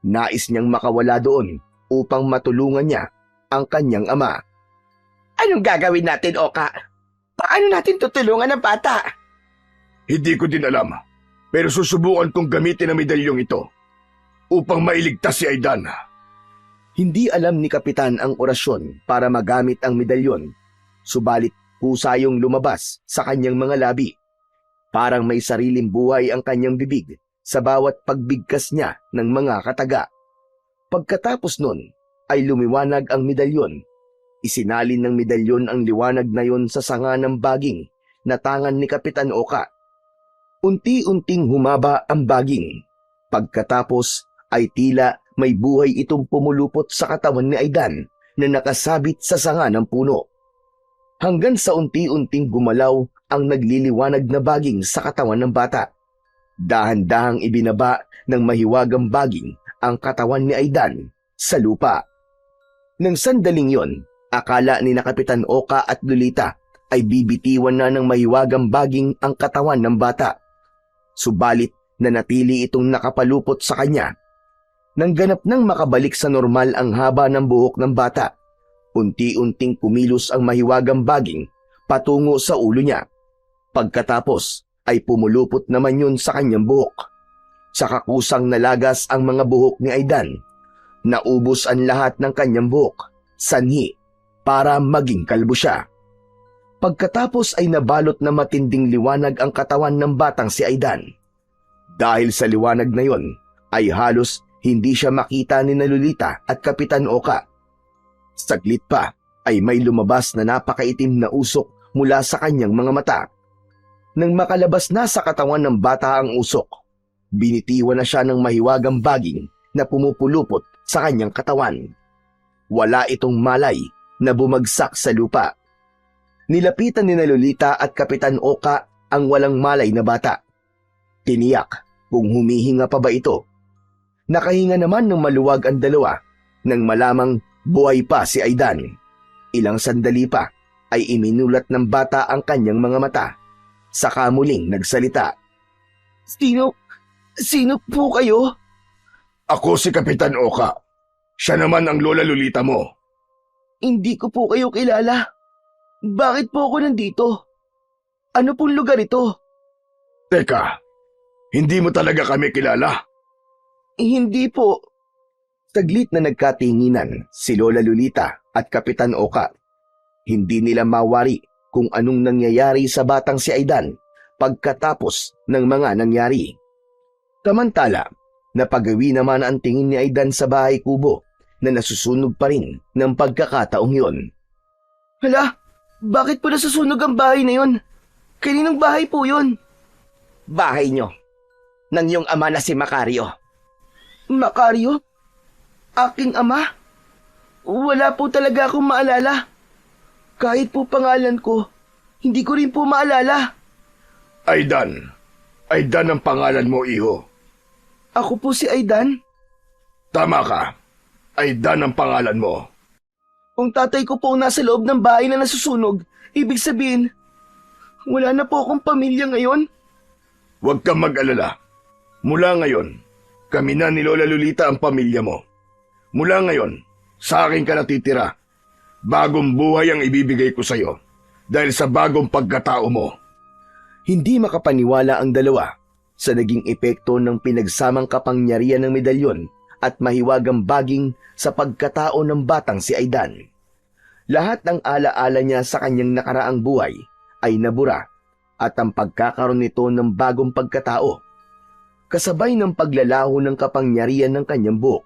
Nais niyang makawala doon upang matulungan niya ang kanyang ama. Anong gagawin natin, Oka? Paano natin tutulungan ang bata? Hindi ko din alam, pero susubukan kong gamitin ang medalyong ito upang mailigtas si Aidan. Hindi alam ni Kapitan ang orasyon para magamit ang medalyon, subalit husayong lumabas sa kanyang mga labi. Parang may sariling buhay ang kanyang bibig sa bawat pagbigkas niya ng mga kataga. Pagkatapos nun, ay lumiwanag ang medalyon. Isinalin ng medalyon ang liwanag na yon sa sanga ng baging na tangan ni Kapitan Oka. Unti-unting humaba ang baging. Pagkatapos ay tila may buhay itong pumulupot sa katawan ni Aidan na nakasabit sa sanga ng puno. Hanggang sa unti-unting gumalaw ang nagliliwanag na baging sa katawan ng bata. Dahan-dahang ibinaba ng mahiwagang baging ang katawan ni Aidan sa lupa. Nang sandaling yon, akala ni na Kapitan Oka at Lolita ay bibitiwan na ng mahiwagang baging ang katawan ng bata. Subalit nanatili itong nakapalupot sa kanya. Nang ganap nang makabalik sa normal ang haba ng buhok ng bata, unti-unting kumilos ang mahiwagang baging patungo sa ulo niya. Pagkatapos ay pumulupot naman yun sa kanyang buhok. Sa kakusang nalagas ang mga buhok ni Aidan. Naubos ang lahat ng kanyang buhok, sanhi, para maging kalbo siya. Pagkatapos ay nabalot na matinding liwanag ang katawan ng batang si Aidan. Dahil sa liwanag na yon, ay halos hindi siya makita ni Lolita at Kapitan Oka. Saglit pa ay may lumabas na napakaitim na usok mula sa kanyang mga mata. Nang makalabas na sa katawan ng bata ang usok, binitiwan na siya ng mahiwagang baging na pumupulupot sa kanyang katawan. Wala itong malay na bumagsak sa lupa. Nilapitan ni Lolita at Kapitan Oka ang walang malay na bata. Tiniyak kung humihinga pa ba ito. Nakahinga naman ng maluwag ang dalawa nang malamang buhay pa si Aidan. Ilang sandali pa ay iminulat ng bata ang kanyang mga mata. Saka muling nagsalita. Sino po kayo? Ako si Kapitan Oka. Siya naman ang Lola Lolita mo. Hindi ko po kayo kilala. Bakit po ako nandito? Ano pong lugar ito? Teka, hindi mo talaga kami kilala? Hindi po. Saglit na nagkatinginan si Lola Lolita at Kapitan Oka. Hindi nila mawari kung anong nangyayari sa batang si Aidan pagkatapos ng mga nangyari. Samantala, napagawi naman ang tingin ni Aidan sa bahay kubo na nasusunog pa rin ng pagkakataong yon. Hala, bakit po nasusunog ang bahay na yon? Kaninong bahay po yon? Bahay nyo. Nang iyong ama na si Macario. Macario? Aking ama? Wala po talaga akong maalala. Kahit po pangalan ko, hindi ko rin po maalala. Aidan. Aidan ang pangalan mo, iho. Ako po si Aidan. Tama ka. Aidan ang pangalan mo. Kung tatay ko po ang nasa loob ng bahay na nasusunog, ibig sabihin, wala na po akong pamilya ngayon. Huwag kang mag-alala. Mula ngayon, kami na ni Lola Lolita ang pamilya mo. Mula ngayon, sa akin ka natitira. Bagong buhay ang ibibigay ko sa'yo dahil sa bagong pagkatao mo. Hindi makapaniwala ang dalawa sa naging epekto ng pinagsamang kapangyarihan ng medalyon at mahiwagang baging sa pagkatao ng batang si Aidan. Lahat ng alaala niya sa kanyang nakaraang buhay ay nabura at ang pagkakaroon nito ng bagong pagkatao, kasabay ng paglalaho ng kapangyarihan ng kanyang buhok,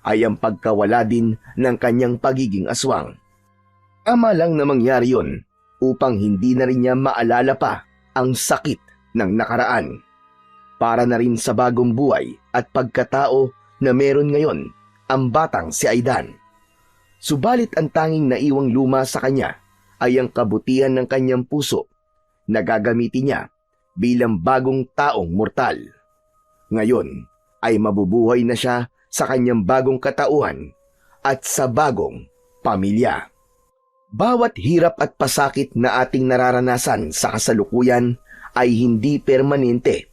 ay ang pagkawala din ng kanyang pagiging aswang. Ama lang na mangyari yon upang hindi na rin niya maalala pa ang sakit ng nakaraan. Para na rin sa bagong buhay at pagkatao na meron ngayon ang batang si Aidan. Subalit ang tanging naiwang luma sa kanya ay ang kabutihan ng kanyang puso na gagamitin niya bilang bagong taong mortal. Ngayon ay mabubuhay na siya sa kanyang bagong katauhan at sa bagong pamilya. Bawat hirap at pasakit na ating nararanasan sa kasalukuyan ay hindi permanente.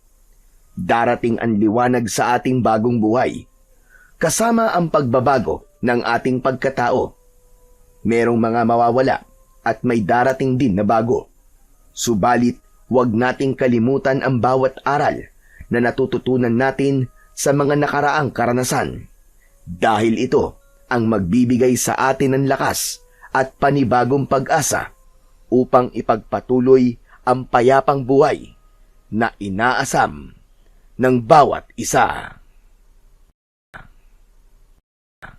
Darating ang liwanag sa ating bagong buhay, kasama ang pagbabago ng ating pagkatao. Merong mga mawawala at may darating din na bago. Subalit, huwag nating kalimutan ang bawat aral na natututunan natin sa mga nakaraang karanasan. Dahil ito ang magbibigay sa atin ng lakas at panibagong pag-asa upang ipagpatuloy ang payapang buhay na inaasam ng bawat isa.